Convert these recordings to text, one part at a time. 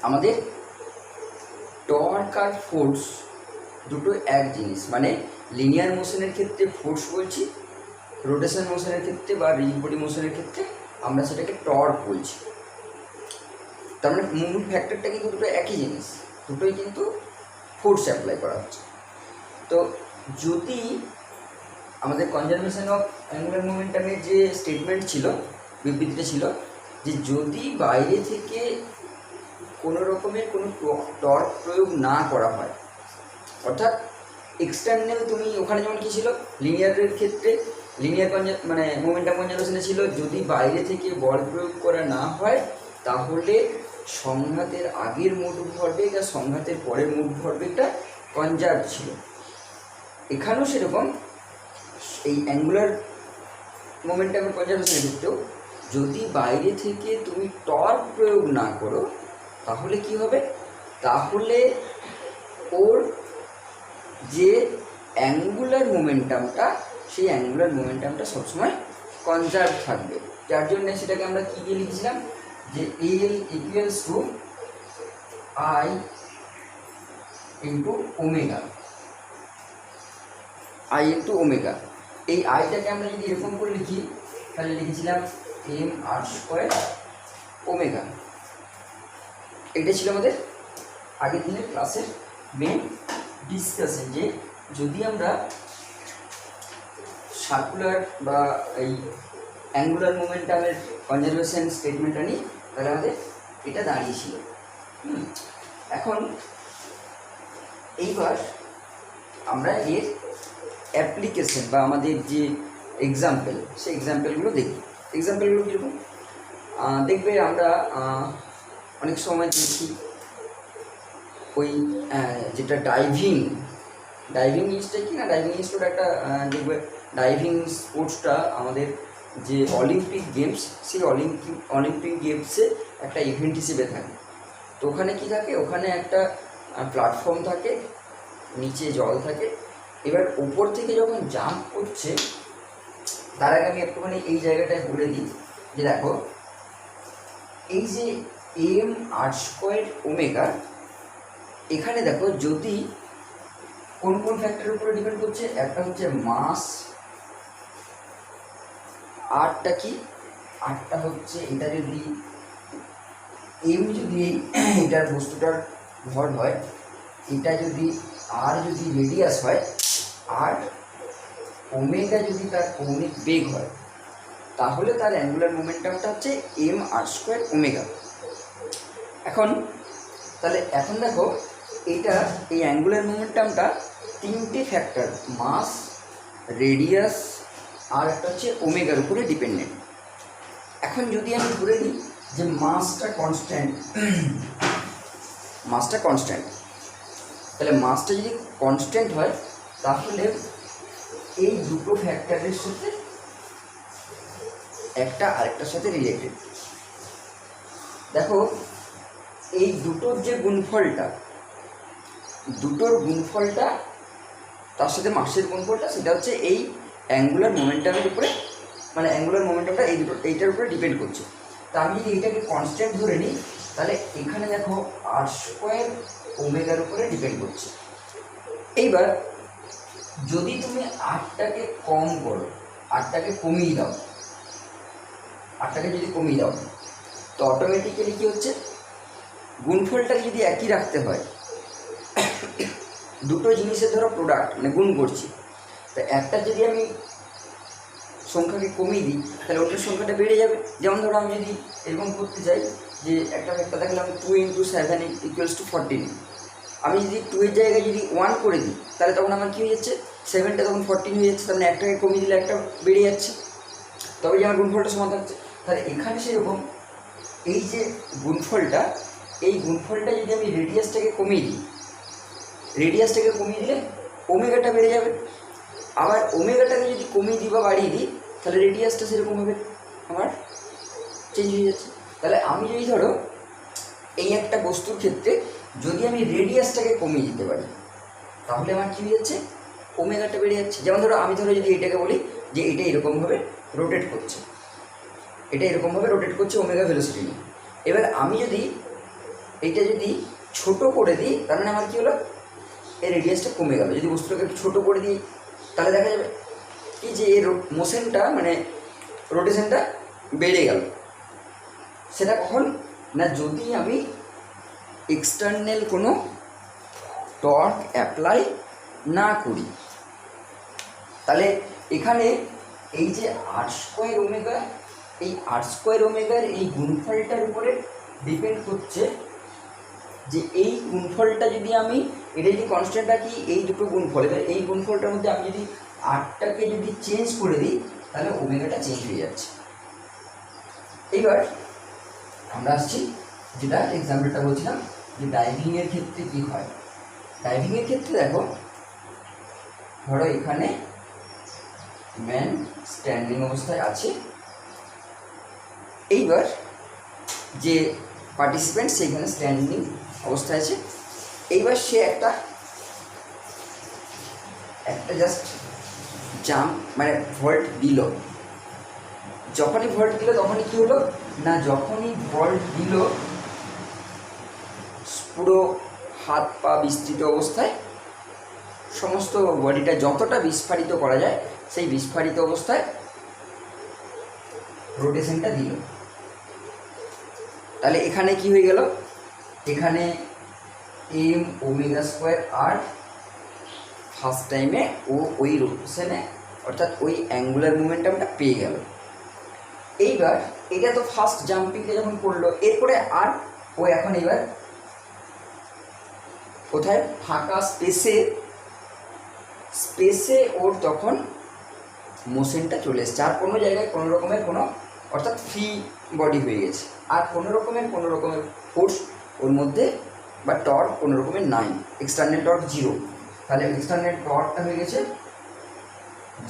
আমাদের টর্ক আর ফোর্স দুটো এক জিনিস, মানে লিনিয়ার মোশনের ক্ষেত্রে ফোর্স বলছি, রোটেশন মোশনের ক্ষেত্রে বা রিজিড বডি মোশনের ক্ষেত্রে আমরা সেটাকে টর্ক বলছি। তার মানে মূল ফ্যাক্টরটা কিন্তু দুটো একই জিনিস, দুটোই কিন্তু ফোর্স অ্যাপ্লাই করা হচ্ছে। তো যদি আমাদের কনজারভেশন অফ অ্যাঙ্গুলার মোমেন্টামের যে স্টেটমেন্ট ছিল, বিবৃতিটা ছিল যে যদি বাইরে থেকে কোনো রকমের কোনো টর্ক প্রয়োগ না করা হয়, অর্থাৎ এক্সটার্নাল, তুমি ওখানে যেমন কী ছিল লিনিয়ারের ক্ষেত্রে, লিনিয়ার মানে মোমেন্টাম কনজারভেশনে ছিল যদি বাইরে থেকে বল প্রয়োগ করা না হয় তাহলে সংঘাতের আগের মোট ভরবেগ আর সংঘাতের পরের মোট ভরবেগটা কনজার্ভ ছিল। এখানেও সেরকম এই অ্যাঙ্গুলার মোমেন্টামের কনজারভেশনের ক্ষেত্রেও যদি বাইরে থেকে তুমি টর্ক প্রয়োগ না করো তাহলে কি হবে, তাহলে ওর যে অ্যাঙ্গুলার মোমেন্টামটা, সেই অ্যাঙ্গুলার মোমেন্টামটা সবসময় কনজার্ভ থাকবে। যার জন্য সেটাকে আমরা কী দিয়ে লিখেছিলাম যে L equals to I into omega, I into omega. এই আইটাকে আমরা যদি এরকম করে লিখি তাহলে লিখেছিলাম এম আর স্কোয়ার ওমেগা। এটা ছিল আমাদের আগের দিনের ক্লাসের মেন ডিসকাশন, যে যদি আমরা সার্কুলার বা এই অ্যাঙ্গুলার মোমেন্টামের কনজারভেশন স্টেটমেন্টটা নিই তাহলে আমাদের এটা দাঁড়িয়েছিল। এখন এইবার আমরা এর অ্যাপ্লিকেশন বা আমাদের যে এক্সাম্পল, সেই এক্সাম্পলগুলো দেখি। এক্সাম্পলগুলো কীরকম দেখবে, আমরা অনেক সময় দেখি ওই যেটা ডাইভিং জিনিসটা কি না, ডাইভিং জিনিসটা একটা দেখবে ডাইভিং স্পোর্টসটা আমাদের যে অলিম্পিক গেমস, সেই অলিম্পিক গেমসে একটা ইভেন্ট হিসেবে থাকে। তো ওখানে কি থাকে, ওখানে একটা প্ল্যাটফর্ম থাকে, নিচে জল থাকে। এবার উপর থেকে যখন জাম্প করছে তার আগে আমি একটুখানি এই জায়গাটায় বলে দিই যে দেখো এই যে এম আর স্কোয়ার ওমেগা, এখানে দেখো যদি কোন কোন ফ্যাক্টরের উপরে ডিপেন্ড করছে, একটা হচ্ছে মাস, আরটা কি, আরটা হচ্ছে এটা যদি এম যদি এটার বস্তুটার ভর হয়, এটা যদি আর যদি রেডিয়াস হয়, আর ওমেগা যদি তার কৌণিক বেগ হয়, তাহলে তার অ্যাঙ্গুলার মোমেন্টামটা হচ্ছে এম আর স্কোয়ার ওমেগা। এখন দেখো এটা এই অ্যাঙ্গুলার মোমেন্টামটা তিনটে ফ্যাক্টর, মাস, রেডিয়াস আর একটা হচ্ছে ওমেগার উপরে ডিপেন্ডেন্ট। এখন যদি আমি ধরে নিই যে মাসটা কনস্ট্যান্ট, তাহলে মাসটা যদি কনস্ট্যান্ট হয় তাহলে এই দুটো ফ্যাক্টরের সাথে একটা আরেকটার সাথে রিলেটেড। দেখো এই দুটোর যে গুণফলটা, তার সাথে মাসের গুণফলটা, সেটা হচ্ছে এই অ্যাঙ্গুলার মোমেন্টামের উপরে, মানে অ্যাঙ্গুলার মোমেন্টামটা এইটার উপরে ডিপেন্ড করছে। তা আমি যদি এইটাকে কনস্ট্যান্ট ধরে নিই তাহলে এখানে দেখো আর স্কোয়ার ওমেগার উপরে ডিপেন্ড করছে। এইবার যদি তুমি আরটাকে কম করো, আরটাকে কমিয়ে দাও, তো অটোমেটিক্যালি কী হচ্ছে, গুণফলটাকে যদি একই রাখতে হয়, দুটো জিনিসের ধরো প্রোডাক্ট মানে গুণ করছি, তো একটা যদি আমি সংখ্যাকে কমিয়ে দিই তাহলে ওটার সংখ্যাটা বেড়ে যাবে। যেমন ধরো আমি যদি এরকম করতে চাই যে একটা দেখলাম 2 × 7 = 14, আমি যদি 2 এর জায়গায় যদি 1 করে দিই তাহলে তখন আমার কী হয়ে যাচ্ছে, 7টা তখন 14 হয়ে যাচ্ছে, তাহলে একটাকে কমিয়ে দিলে একটা বেড়ে যাচ্ছে, তবে যে আমার গুণফলটা সমান থাকছে। তাহলে এখানে সেরকম এই যে গুণফলটা, এই গুণফলটা যদি আমি রেডিয়াসটাকে কমিয়ে দিলে ওমেগাটা বেড়ে যাবে। আবার ওমেগাটাকে যদি কমিয়ে দিই বা বাড়িয়ে দিই তাহলে রেডিয়াসটা সেরকমভাবে আমার চেঞ্জ হয়ে যাচ্ছে। তাহলে আমি যদি ধরো এই একটা বস্তুর ক্ষেত্রে যদি আমি রেডিয়াসটাকে কমিয়ে দিতে পারি তাহলে আমার কী হয়ে যাচ্ছে, ওমেগাটা বেড়ে যাচ্ছে। যেমন আমি যদি এটাকে বলি যে এটা এরকমভাবে রোটেট করছে ওমেগা ভেলোসিটি নিয়ে। এবার আমি যদি এইটা যদি ছোট করে দিই তার মানে আমার কী হলো, এর রেডিয়াসটা কমে গেল। যদি বস্তুটাকে একটু ছোটো করে দিই তাহলে দেখা যাবে কি যে এর মোশনটা মানে রোটেশনটা বেড়ে গেল। সেটা কখন না, যদি আমি এক্সটার্নাল কোনো টর্ক অ্যাপ্লাই না করি। তাহলে এখানে এই যে r² ওমেগা, এই r² ওমেগার এই গুণফলটার উপরে ডিপেন্ড করছে যে এই গুণফলটা যদি আমি এটা যদি কনস্ট্যান্ট রাখি, এই দুটো গুণফল, এবার এই গুণফলটার মধ্যে আমি যদি আরটাকে যদি চেঞ্জ করে দিই তাহলে ওমেগাটা চেঞ্জ হয়ে যাচ্ছে। এইবার আমরা আসছি যেটা এক্সাম্পলটা বলছিলাম যে ডাইভিংয়ের ক্ষেত্রে কী হয়। ডাইভিংয়ের ক্ষেত্রে দেখো, ধরো এখানে ম্যান স্ট্যান্ডিং অবস্থায় আছে, এইবার যে পার্টিসিপেন্ট সেখানে স্ট্যান্ডিং অবস্থায় আছে, এইবার সে একটা জাস্ট জাম্প মানে ভল্ট দিল। যখনই ভল্ট দিল তখনই কী হলো না, যখনই ভল্ট দিল পুরো হাত পা বিস্তৃত অবস্থায় সমস্ত বডিটা যতটা বিস্ফারিত করা যায় সেই বিস্ফারিত অবস্থায় রোটেশনটা দিল। তাহলে এখানে কি হয়ে গেল, এখানে m⍵²r ফার্স্ট টাইমে ও ওই রোটেশনে অর্থাৎ ওই অ্যাঙ্গুলার মোমেন্টামটা পেয়ে গেল। এইবার এটা তো ফার্স্ট জাম্পিংটা যখন করলো, এরপরে আর ও এখন এবার কোথায় ফাঁকা স্পেসে ওর তখন মোশনটা চলে এসছে। আর কোনো জায়গায় কোনো রকমের কোনো অর্থাৎ ফ্রি বডি হয়ে গেছে, আর কোনো রকমের ফোর্স ওর মধ্যে বা টর্ক কোনো রকমের নাই, এক্সটার্নাল টর্ক 0। তাহলে এক্সটার্নাল টর্কটা হয়ে গেছে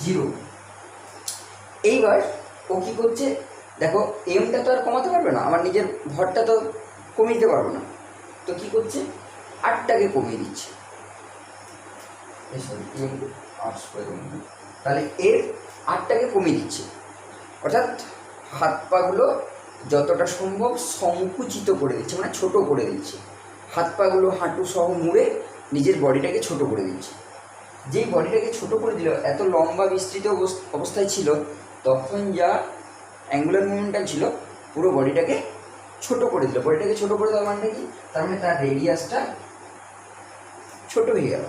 0। এইবার ও কী করছে দেখো, এমটা তো আর কমাতে পারবে না, আমার নিজের ভরটা তো কমিয়ে দিতে পারবো না, তো কী করছে আরটাকে কমিয়ে দিচ্ছে, তাহলে এর আরটাকে কমিয়ে দিচ্ছে, অর্থাৎ হাত পাগুলো যতটা সম্ভব সংকুচিত করে দিচ্ছে, মানে ছোট করে দিচ্ছে। হাত পাগুলো হাঁটু সহ মুড়ে নিজের বডিটাকে ছোট করে দিচ্ছে। যেই বডিটাকে ছোট করে দিল, এত লম্বা বিস্তৃত অবস্থায় ছিল, তখন যা অ্যাঙ্গুলার মুভমেন্টটা ছিল পুরো বডিটাকে ছোট করে দিল। বডিটাকে ছোট করে দেওয়ার মানে কি, তার মানে তার রেডিয়াসটা ছোট হয়ে গেল।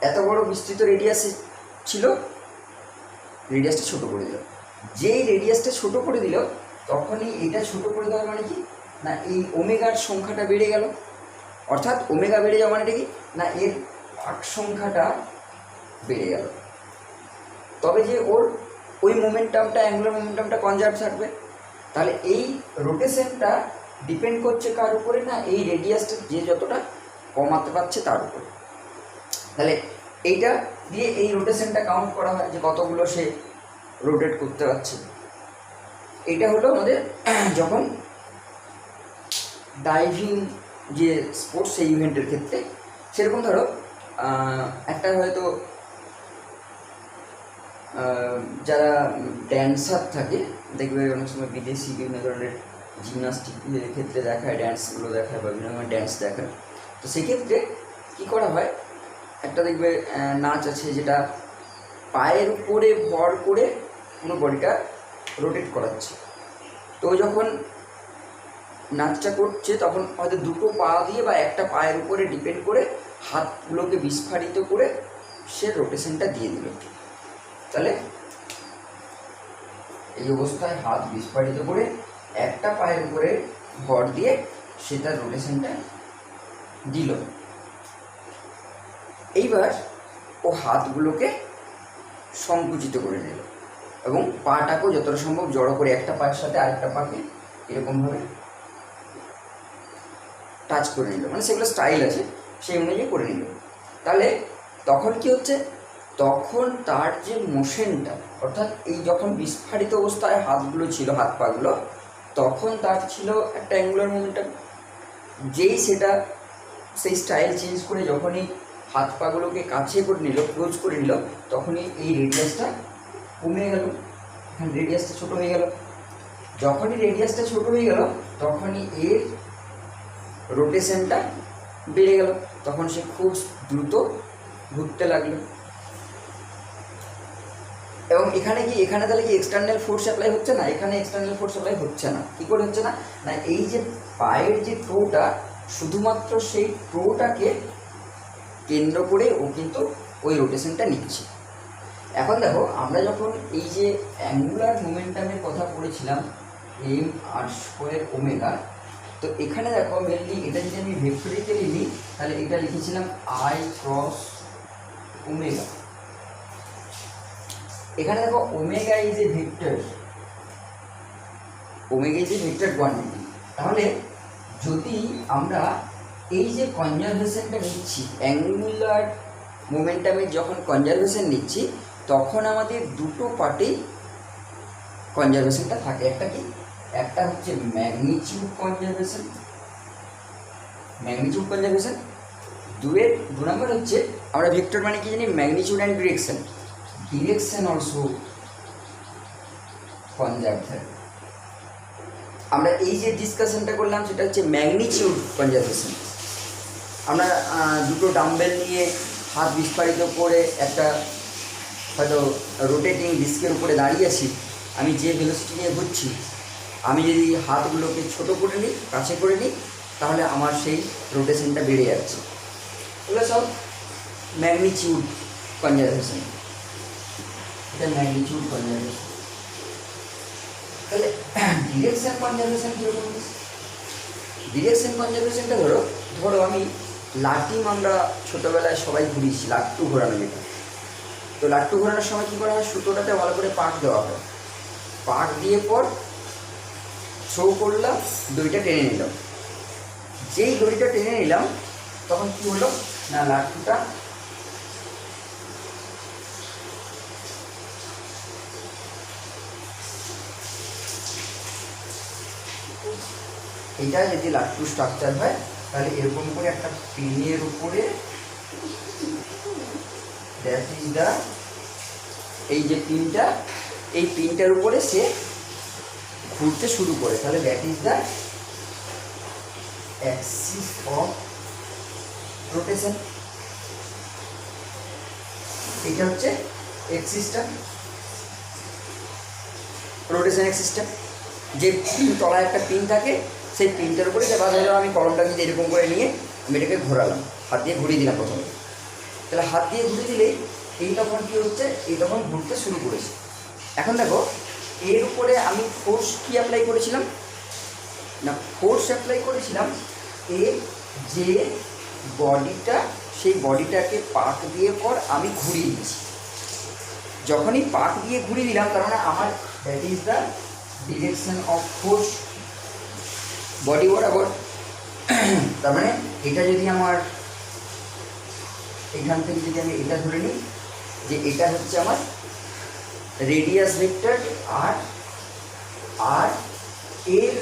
এত বড় বিস্তৃত রেডিয়াস ছিল, রেডিয়াসটা ছোট করে দিল। যেই রেডিয়াসটা ছোট করে দিল তখনই এটা ছোট করে দেওয়ার মানে কি না, এই ওমেগার সংখ্যাটা বেড়ে গেল। অর্থাৎ ওমেগা বেড়ে যাওয়া মানেটা কি না, এর পাক সংখ্যাটা বেড়ে গেল। তবে যে ওর ওই মোমেন্টামটা অ্যাঙ্গুলার মোমেন্টামটা কনজার্ভ থাকবে। তাহলে এই রোটেশনটা ডিপেন্ড করছে কার উপরে না, এই রেডিয়াসটা যে যতটা কমাতে পারছে তার উপরে। তাহলে এইটা দিয়ে এই রোটেশনটা কাউন্ট করা হয় যে কতগুলো সে রোটেট করতে পারছে। এটা হলো আমাদের যখন ডাইভিং যে স্পোর্টস সেই ইভেন্টের ক্ষেত্রে। সেরকম ধরো একটা হয়তো যারা ড্যান্সার থাকে, দেখবে অনেক সময় বিদেশি বিভিন্ন ধরনের জিমনাস্টিকের ক্ষেত্রে দেখায়, ড্যান্সগুলো দেখায় বা বিভিন্ন ধরনের ড্যান্স দেখায়। তো সেক্ষেত্রে কী করা হয়, একটা দেখবে নাচ আছে যেটা পায়ের উপরে ভর করে পুরো বডিটা রোটেট করাচ্ছে। তো যখন নাচটা করছে তখন হয়তো দুটো পা দিয়ে বা একটা পায়ের উপরে ডিপেন্ড করে হাতগুলোকে বিস্ফারিত করে সে রোটেশনটা দিয়ে দিল। তাহলে এই অবস্থায় হাত বিস্ফারিত করে একটা পায়ের উপরে ভর দিয়ে সে তার রোটেশনটা দিল। এইবার ও হাতগুলোকে সংকুচিত করে নিল এবং পাটাকেও যতটা সম্ভব জড়ো করে একটা পায়ের সাথে আরেকটা পাকে এরকমভাবে টাচ করে নিল, মানে সেগুলো স্টাইল আছে সেই অনুযায়ী করে নিল। তাহলে তখন কি হচ্ছে, তখন তার যে মোশনটা অর্থাৎ এই যখন বিস্ফারিত অবস্থায় হাতগুলো ছিল, হাত পাগুলো, তখন তার ছিল একটা অ্যাঙ্গুলার মোমেন্টাম। যেই সেটা সেই স্টাইল চেঞ্জ করে যখনই হাত পাগুলোকে কাছে করে নিল, ক্লোজ করে নিল, তখনই এই রেডিয়াসটা কমে গেল, এখানে রেডিয়াসটা ছোটো হয়ে গেল। যখনই রেডিয়াসটা ছোটো হয়ে গেল তখনই এর রোটেশনটা বেড়ে গেল, তখন সে খুব দ্রুত ঘুরতে লাগলো। এবং এখানে তাহলে কি এক্সটার্নাল ফোর্স অ্যাপ্লাই হচ্ছে না? এখানে এক্সটার্নাল ফোর্স অ্যাপ্লাই হচ্ছে না। কী করে হচ্ছে না? না এই যে পায়ের যে টোটা, শুধুমাত্র সেই টোটাকে কেন্দ্র করে ও কিন্তু ওই রোটেশনটা নিচ্ছে। এখন দেখো, আমরা যখন এই যে অ্যাঙ্গুলার মোমেন্টামের কথা পড়েছিলাম mr²ω, তো এখানে দেখো মেনলি এটা যদি আমি ভেক্টরিক্যালি নিই, তাহলে এটা লিখেছিলাম I ক্রস ওমেগা। এখানে দেখো omega is a vector, omega is a vector quantity. তাহলে যদি আমরা এই যে কনজারভেশনটা নিচ্ছি, অ্যাঙ্গুলার মোমেন্টামের যখন কনজারভেশন নিচ্ছি, তখন আমাদের দুটো পার্টেই কনজারভেশনটা থাকে। একটা কি? একটা হচ্ছে ম্যাগনিটিউড কনজারভেশন, দু নম্বর হচ্ছে, আমরা ভেক্টর মানে কি জানি? Magnitude and direction also conserve থাকে। আমরা এই যে ডিসকাশনটা করলাম সেটা হচ্ছে ম্যাগনিটিউড কনজারভেশন। আমরা দুটো ডাম্বেল নিয়ে হাত বিস্ফারিত করে একটা হয়তো রোটেটিং ডিস্কের উপরে দাঁড়িয়ে আছি, আমি যে ভেলোসিটি নিয়ে ঘুরছি, আমি যদি হাতগুলোকে ছোটো করে নিই, কাছে করে নিই, তাহলে আমার সেই রোটেশনটা বেড়ে যাচ্ছে। এগুলো সব ম্যাগনিটিউড কনজারভেশন, এটা ম্যাগনিটিউড কনজারভেশন। তাহলে ডিরেকশন কনজারভেশন কীরকম? ডিরেকশন কনজারভেশনটা ধরো আমি লাটিম, আমরা ছোটোবেলায় সবাই ঘুরিয়েছি লাট্টু ঘোরানো যেটা। তো লাট্টু ঘোরানোর সময় কী করা হয়? সুতোটাতে ভালো করে পাক দেওয়া হয়, পাক দিয়ে পর থ্রো করলাম, দড়িটা টেনে নিলাম। যেই দড়িটা টেনে নিলাম তখন কী হলো না, লাট্টুটা এটা যদি লাট্টু স্ট্রাকচার হয়, তাহলে এরকম করে একটা পিনের উপরে দ্যাট ইজ দ্য, এই যে পিনটা, এই পিনটার উপরে সে ঘুরতে শুরু করে, তাহলে that is the Axis of rotation. এটা হচ্ছে অ্যাক্সিসটা, রোটেশন অ্যাক্সিসটা। যে তলায় একটা পিন থাকে, সেই পিনটার উপরে যে বাধা হলো, আমি কলমটাকে এরকম করে নিয়ে আমি এটাকে ঘোরালাম, হাত দিয়ে ঘুরিয়ে দিলাম প্রথমে। তাহলে হাত দিয়ে ঘুরিয়ে দিলেই এই তখন কী হচ্ছে, এই তখন ঘুরতে শুরু করেছে। এখন দেখো এর উপরে আমি ফোর্স কি অ্যাপ্লাই করেছিলাম না, ফোর্স অ্যাপ্লাই করেছিলাম যে বডিটা, সেই বডিটাকে পাক দিয়ে পর আমি ঘুরিয়ে দিচ্ছি। যখনই পাক দিয়ে ঘুরিয়ে দিলাম, তার মানে আমার that is the direction of force body বরাবর। তার মানে এটা যদি আমার এখান থেকে যদি আমি এটা ধরে নিই যে এটা হচ্ছে আমার রেডিয়াস ভেক্টর আর এর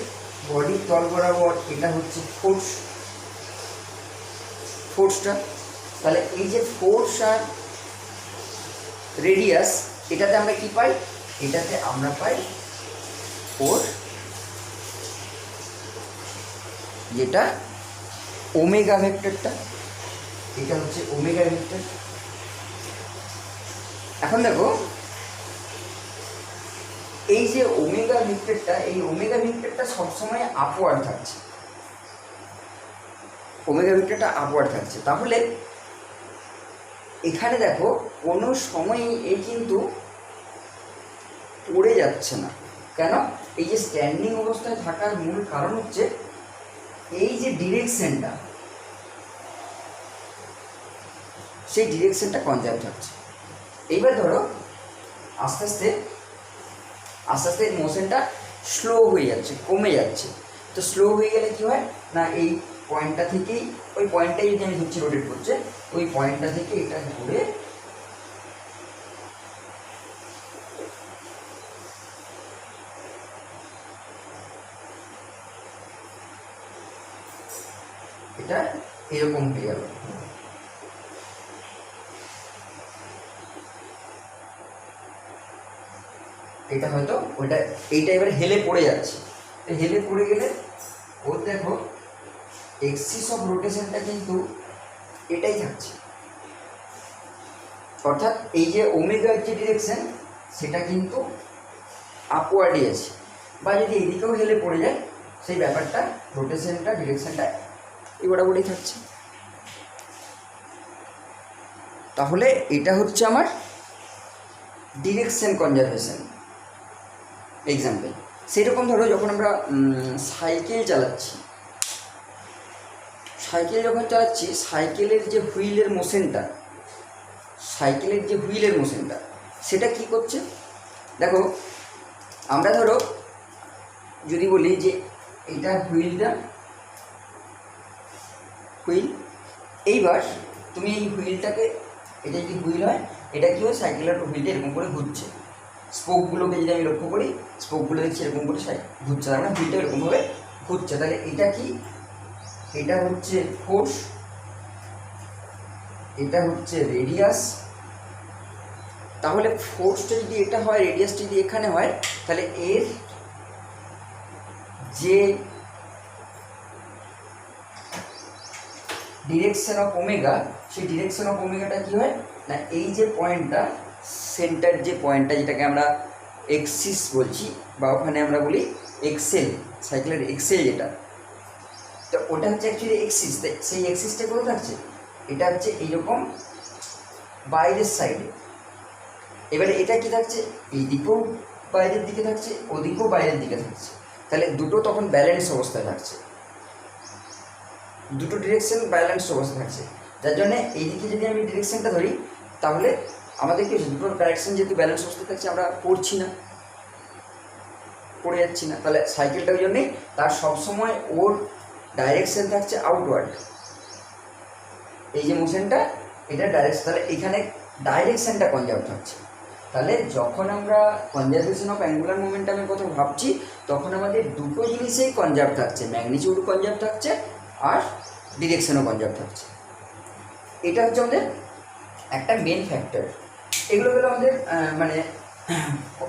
বডির তল বরাবর এটা হচ্ছে ফোর্সটা। তাহলে এই যে ফোর্স আর রেডিয়াস, এটাতে আমরা কি পাই? এটাতে আমরা পাই ফোর্স, যেটা ওমেগা ভেক্টরটা, এটা হচ্ছে ওমেগা ভেক্টর। এখন দেখো এই যে ওমেগা ভেক্টরটা, এই ওমেগা ভেক্টরটা সবসময় আপওয়ার্ড থাকছে, ওমেগা ভেক্টরটা আপওয়ার্ড থাকছে। তাহলে এখানে দেখো কোনো সময়ই এই কিন্তু পড়ে যাচ্ছে না। কেন? এই যে স্ট্যান্ডিং অবস্থায় থাকার মূল কারণ হচ্ছে এই যে ডিরেকশনটা, সেই ডিরেকশনটা কনজার্ভ থাকছে। এইবার ধরো আস্তে আস্তে মোশনটা স্লো হয়ে যাচ্ছে, কমে যাচ্ছে। তো স্লো হয়ে গেলে কী হয় না, এই পয়েন্টটা থেকেই, ওই পয়েন্টটাই যদি আমি ধরছি রোটেট করছে, ওই পয়েন্টটা থেকে এটা ঘুরে এটা এরকম হয়ে গেল। এটা হয়তো ওইটা, এইটা এবার হেলে পড়ে যাচ্ছে। হেলে পড়ে গেলে ও দেখো এক্সিস অফ রোটেশনটা কিন্তু এটাই থাকছে, অর্থাৎ এই যে ওমেগার যে ডিরেকশন সেটা কিন্তু আপওয়ার্ডে আছে, বা যদি এদিকেও হেলে পড়ে যায় সেই ব্যাপারটা রোটেশনটা ডিরেকশনটা এই বরাবরই থাকছে। তাহলে এটা হচ্ছে আমার ডিরেকশন কনজারভেশন এক্সাম্পল। সেরকম ধরো যখন আমরা সাইকেল চালাচ্ছি, সাইকেলের যে হুইলের মোশনটা, সেটা কি করছে দেখো। আমরা ধরো যদি বলি যে এটা হুইল, এইবার তুমি এই হুইলটাকে, এটা যদি হুইল হয়, এটা কি হয়, সাইকেলের হুইলটা এরকম করে ঘুরছে, স্পোকগুলোকে যদি আমি লক্ষ্য করি, স্পোকগুলো দেখছি এরকম করে ঘুরছে, তার মানে হুইলটা এরকমভাবে ঘুরছে। তাহলে এটা কি, এটা হচ্ছে ফোর্স, এটা হচ্ছে রেডিয়াস। তাহলে ফোর্সটা যদি এটা হয়, রেডিয়াসটা যদি এখানে হয়, তাহলে এর যে ডিরেকশন অফ ওমেগা, সেই ডিরেকশন অফ ওমেগাটা কী হয় না, এই যে পয়েন্টটা, সেন্টার যে পয়েন্টটা, যেটাকে আমরা এক্সিস বলছি, বা ওখানে আমরা বলি এক্সেল, সাইকেলের এক্সেল যেটা, তো ওটা হচ্ছে অ্যাকচুয়ালি এক্সিস। সেই এক্সিসটা কোথায় থাকছে, এটা হচ্ছে এইরকম বাইরের সাইডে। এবারে এটা কি থাকছে, এই দিকেও বাইরের দিকে থাকছে, ওদিকেও বাইরের দিকে থাকছে, তাহলে দুটো তখন ব্যালেন্স অবস্থায় থাকছে, দুটো ডিরেকশন ব্যালেন্স অবস্থায় থাকছে। যার জন্য এইদিকে যদি আমি ডিরেকশনটা ধরি, তাহলে আমাদের কি হচ্ছে, দুটো ডাইরেকশন যেহেতু ব্যালেন্স অবস্থায় থাকছে, আমরা পড়ে যাচ্ছি না। তাহলে সাইকেলটা ওই জন্যেই তার সবসময় ওর ডাইরেকশন থাকছে আউটওয়ার্ড, এই যে মোশনটা, এটা ডাইরেকশন, তাহলে এখানে ডাইরেকশনটা কনজার্ভ থাকছে। তাহলে যখন আমরা কনজারভেশন অফ অ্যাঙ্গুলার মোমেন্টামের কথা ভাবছি, তখন আমাদের দুটো জিনিসেই কনজার্ভ থাকছে, ম্যাগনিটিউড কনজার্ভ থাকছে আর ডিরেকশনও কনজার্ভ থাকছে। এটা হচ্ছে আমাদের একটা মেন ফ্যাক্টর। এগুলো হলো আমাদের মানে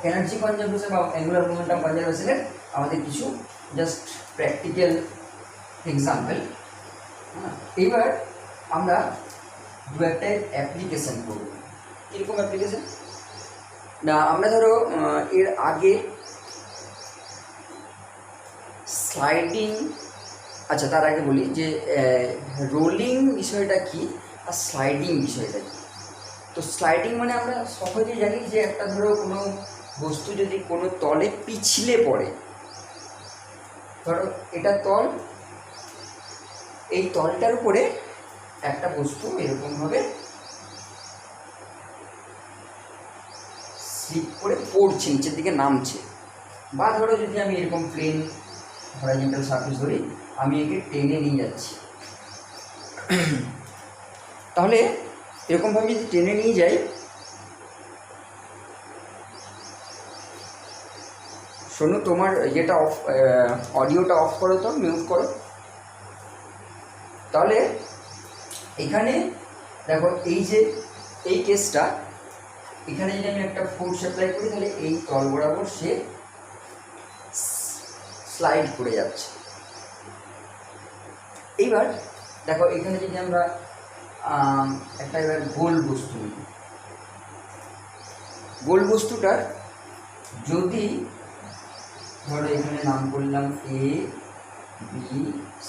এনার্জি কনজারভেশন বা অ্যাঙ্গুলার মোমেন্টাম কনজারভেশনের আমাদের কিছু জাস্ট প্র্যাকটিক্যাল এক্সাম্পল। এবার আমরা দু একটা অ্যাপ্লিকেশন করব। কীরকম অ্যাপ্লিকেশন না, আমরা ধরো এর আগে স্লাইডিং, আচ্ছা তার আগে বলি যে রোলিং বিষয়টা কি আর স্লাইডিং বিষয়টা কি। তো স্লাইডিং মানে আমরা সহজে জানি যে একটা ধরো কোনো বস্তু যদি কোনো তলে পিছলে পড়ে, ধরো এটা তল, এই তলটার উপরে একটা বস্তু এরকমভাবে স্লিপ করে পড়ছে, নিচের দিকে নামছে। বা ধরো যদি আমি এরকম প্লেন হরাইজন্টাল সারফেস ধরি, আমি একে টেনে নিয়ে যাচ্ছি, তাহলে এরকমভাবে যদি টেনে নিয়ে যাই, শোনো তোমার যেটা অফ, অডিওটা অফ করো, তো মিউট করো। তাহলে এখানে দেখো এই যে এই কেসটা, এখানে যদি আমি একটা ফোর্স অ্যাপ্লাই করি, তাহলে এই তল বরাবর সে স্লাইড করে যাচ্ছে। এইবার দেখো এখানে যদি আমরা একটা এবার গোল বস্তু নিই, গোল বস্তুটার যদি ধরো এখানে নাম করলাম এ বি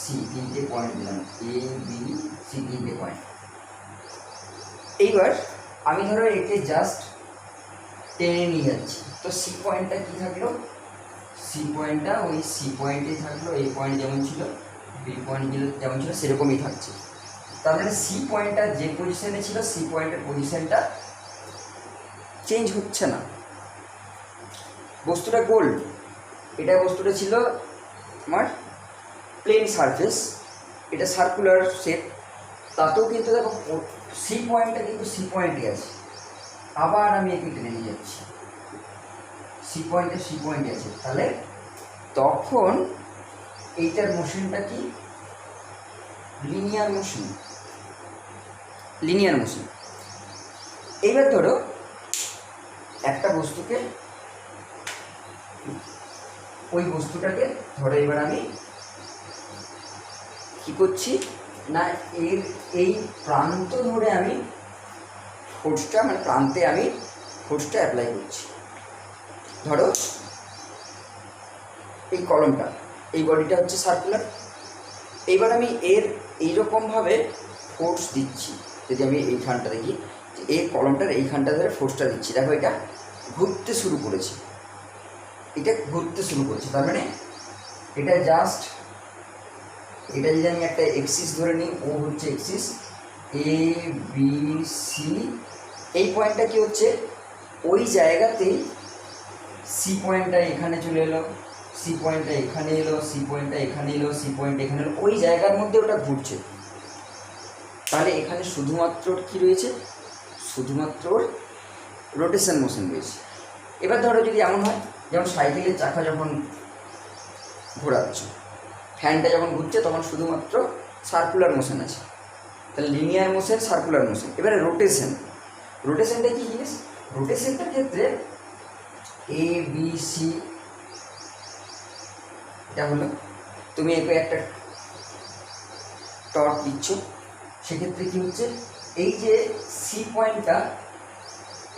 সি, তিনটে পয়েন্ট দিলাম, এ বি সি তিনটে পয়েন্ট। এইবার আমি ধরো একে জাস্ট টেনে নিয়ে যাচ্ছি, তো সি পয়েন্টটা কী থাকলো, সি পয়েন্টটা ওই সি পয়েন্টেই থাকলো, এই পয়েন্ট যেমন ছিল, বি পয়েন্ট যেমন ছিল সেরকমই থাকছে। তার মানে সি পয়েন্টটা যে পজিশনে ছিল, সি পয়েন্টের পজিশনটা চেঞ্জ হচ্ছে না। বস্তুটা গোল, এটা বস্তুটা ছিল আমার প্লেন সারফেস, এটা সার্কুলার শেপ, তাতেও কিন্তু দেখো সি পয়েন্টটা কিন্তু সি পয়েন্টই আছে। আবার আমি একে টেনে নিয়ে যাচ্ছি, সি পয়েন্টে আছে, তাহলে তখন এইটার মোশনটা কি, লিনিয়ার মোশন। এইবার ধরো একটা বস্তুকে, ওই বস্তুটাকে ধরো এবার আমি কী করছি না, এই প্রান্ত ধরে আমি ফোর্সটা মানে প্রান্তে আমি ফোর্সটা অ্যাপ্লাই করছি। ধরো এই কলমটা, এই বডিটা হচ্ছে সার্কুলার, এইবার আমি এর এইরকমভাবে ফোর্স দিচ্ছি। যদি আমি এইখানটা দেখি যে এই কলমটার এইখানটা ধরে ফোর্সটা দিচ্ছি, দেখো এটা ঘুরতে শুরু করেছে, এটা ঘুরতে শুরু করেছে। তার মানে এটা জাস্ট, এটা যদি আমি একটা এক্সিস ধরে নিই, ও হচ্ছে এক্সিস এ বি সি, এই পয়েন্টটা কি হচ্ছে ওই জায়গাতেই সি পয়েন্টটা এখানে চলে এলো, সি পয়েন্টটা এখানে এলো, সি পয়েন্টটা এখানে এলো, সি পয়েন্ট এখানে এলো, ওই জায়গার মধ্যে ওটা ঘুরছে। তাহলে এখানে শুধুমাত্র কি রয়েছে, শুধুমাত্র রোটেশন মোশন রয়েছে। এবার ধরো যদি এমন হয় যেমন সাইকেলের চাকা যখন ঘোরাচ্ছ, ফ্যানটা যখন ঘুরছে তখন শুধুমাত্র সার্কুলার মোশন আছে, তাহলে লিনিয়ার মোশন, সার্কুলার মোশন। এবারে রোটেশন, রোটেশনটা কী জিনিস, রোটেশনটার ক্ষেত্রে এ বি সি, এটা হলো তুমি একে একটা টর্ক দিচ্ছ, সেক্ষেত্রে কী হচ্ছে এই যে সি পয়েন্টটা,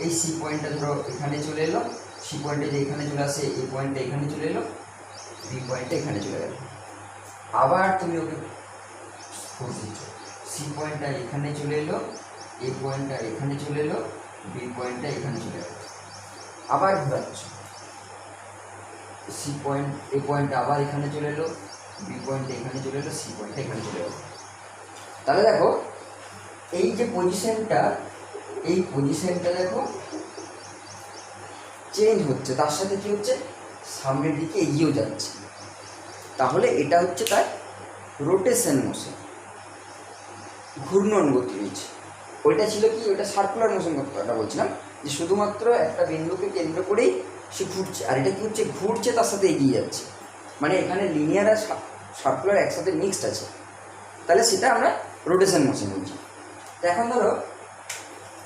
এই সি পয়েন্টটা ধরো এখানে চলে এলো, সি পয়েন্টে যে এখানে চলে আসে, এই পয়েন্টটা এখানে চলে এলো, বি পয়েন্টটা এখানে চলে গেল। আবার তুমি ওকে ফোর্স দিচ্ছ, সি পয়েন্টটা এখানে চলে এলো, এই পয়েন্টটা এখানে চলে এলো, বি পয়েন্টটা এখানে চলে গেল। আবার ঘোরাচ্ছ, সি পয়েন্ট, এই পয়েন্টটা আবার এখানে চলে এলো, বি পয়েন্টটা এখানে চলে এলো, সি পয়েন্টটা এখানে চলে গেল। তাহলে দেখো এই যে পজিশনটা, এই পজিশনটা দেখো চেঞ্জ হচ্ছে, তার সাথে কি হচ্ছে সামনের দিকে এগিয়েও যাচ্ছে। তাহলে এটা হচ্ছে তার রোটেশন মোশন, ঘূর্ণন গতি রয়েছে। ওইটা ছিল কি, ওইটা সার্কুলার মোশন কথাটা বলছিলাম, যে শুধুমাত্র একটা বিন্দুকে কেন্দ্র করেই সে ঘুরছে, আর এটা কি হচ্ছে ঘুরছে তার সাথে এগিয়ে যাচ্ছে, মানে এখানে লিনিয়ার আর সার্কুলার একসাথে মিক্সড আছে, তাহলে সেটা আমরা রোটেশন মোশন বলছি। তো এখন ধরো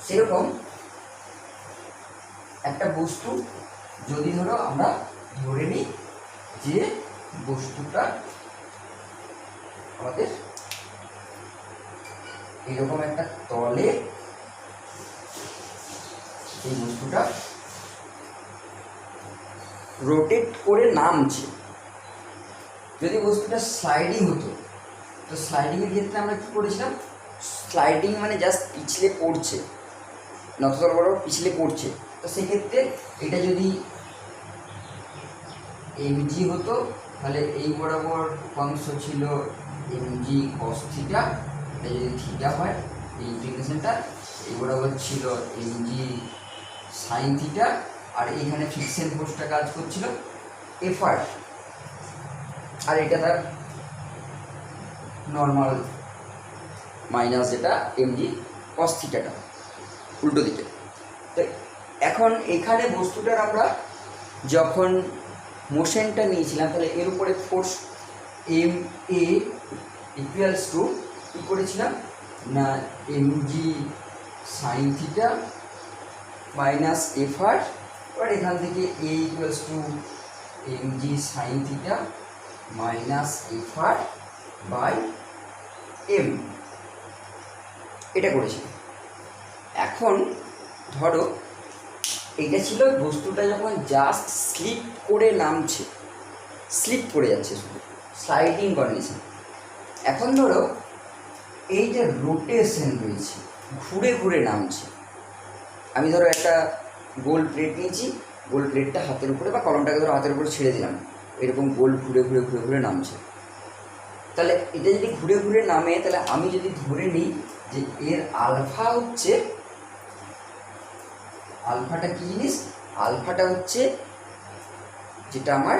সেরকম একটা বস্তু যদি ধরো আমরা ধরে নিই যে বস্তুটা আমাদের এরকম একটা তলে, এই বস্তুটা রোটেট করে নামছে। যদি বস্তুটা স্লাইডিং হতো, তো স্লাইডিংয়ের ক্ষেত্রে আমরা কী করেছিলাম, স্লাইডিং মানে জাস্ট পিছলে পড়ছে, নততর বড় পিছলে পড়ছে। তো সেক্ষেত্রে এটা যদি এমজি হতো, তাহলে এই বরাবর উপাংশ ছিল এমজি কস থিটা, এটা যদি থিটা হয় এই ইন্টিগ্রেশনটা, এই বরাবর ছিল এমজি সাইন থিটা, আর এইখানে ফিক্সেন ফোর্সটা কাজ করছিল এফআর, আর এটা তার নর্মাল মাইনাস যেটা এমজি কস থিটাটা উল্টো দিকে। তো এখন এখানে বস্তুটার আমরা যখন মোশনটা নিয়েছিলাম, তাহলে এর উপরে force M A equals to কী করেছিলাম না MG sine theta minus FR, এবার এখান থেকে A equals to MG sine theta minus FR by M, এটা করেছি। এখন ধরো এইটা ছিল বস্তুটা যখন জাস্ট স্লিপ করে নামছে, স্লিপ করে যাচ্ছে, শুধু স্লাইডিং কন্ডিশন। এখন ধরো এই যে রোটেশন রয়েছে, ঘুরে ঘুরে নামছে, আমি ধরো একটা গোল প্লেট নিয়েছি, গোল প্লেটটা হাতের উপরে বা কলমটাকে ধরো হাতের উপরে ছেড়ে দিলাম, এরকম গোল ঘুরে ঘুরে ঘুরে ঘুরে নামছে। তাহলে এটা যদি ঘুরে ঘুরে নামে, তাহলে আমি যদি ধরে নিই যে এর আলফা হচ্ছে, আলফাটা কি জিনিস, আলফাটা হচ্ছে যেটা আমার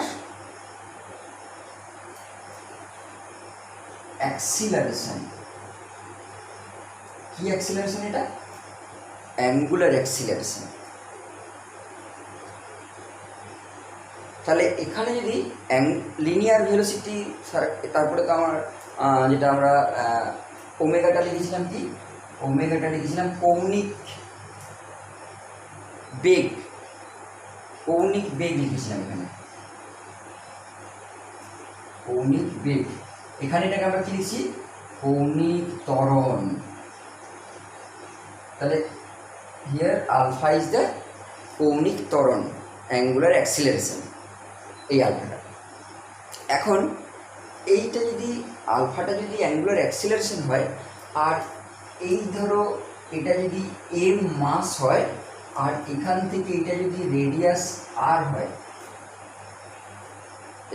অ্যাক্সিলারেশন। কি অ্যাক্সিলারেশন, এটা অ্যাঙ্গুলার অ্যাক্সিলারেশন। তাহলে এখানে যদি লিনিয়ার ভেলোসিটি, তারপরে তো আমার যেটা আমরা ওমেগাটা লিখেছিলাম, কি ওমেগাটা লিখেছিলাম কৌণিক বেগ, কৌণিক বেগ লিখেছিলাম এখানে, কৌণিক বেগ। এখানে এটাকে আমরা কি লিখছি, কৌণিক ত্বরণ। তাহলে হিয়ার আলফা ইজ দ্য কৌণিক ত্বরণ, অ্যাঙ্গুলার অ্যাক্সিলারেশন, এই আলফাটা। এখন এইটা যদি আলফাটা যদি অ্যাঙ্গুলার অ্যাক্সিলারেশন হয়, আর এই ধরো এটা যদি এর মাস হয়, আর এখান থেকে এটা যদি রেডিয়াস আর হয়,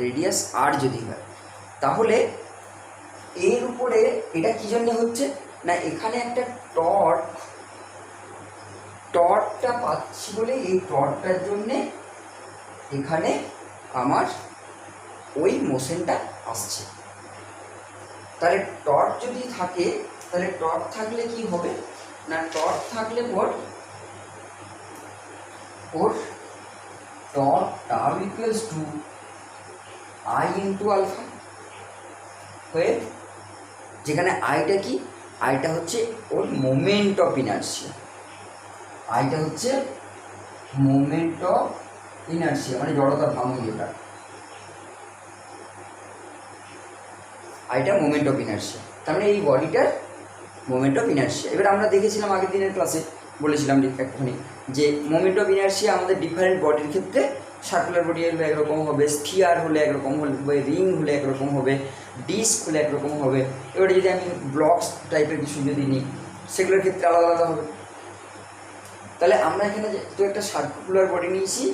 রেডিয়াস আর যদি হয়, তাহলে এর উপরে এটা কি জন্য হচ্ছে না, এখানে একটা টর্কটা পাচ্ছি বলে এই টর্কটার জন্যে এখানে আমার ওই মোশনটা আসছে। তাহলে টর্ক যদি থাকে, তাহলে টর্ক থাকলে কি হবে না, টর্ক থাকলে ওর torque tau equals to I into alpha হয়ে, যেখানে আইটা কি, আইটা হচ্ছে ওর মোমেন্ট অফ ইনার্শিয়া, আইটা হচ্ছে মোমেন্ট অফ ইনার্শিয়া মানে জড়তার ভ্রামক, যেটা আইটা মোমেন্ট অফ ইনার্শিয়া, তার মানে এই বডিটার মোমেন্ট অফ ইনার্শিয়া। এবার আমরা দেখেছিলাম আগের দিনের ক্লাসে, বলেছিলাম একটুখানি যে মোমেন্ট অফ ইনার্শিয়া আমাদের ডিফারেন্ট বডির ক্ষেত্রে, সার্কুলার বডি হলে একরকম হবে, স্ফিয়ার হলে একরকম হবে, রিং হলে একরকম হবে, ডিস্ক হলে একরকম হবে। এবারে যদি আমি ব্লকস টাইপের কিছু যদি নিই, সেগুলোর ক্ষেত্রে আলাদা আলাদা হবে। তাহলে আমরা এখানে তো একটা সার্কুলার বডি নিয়েছি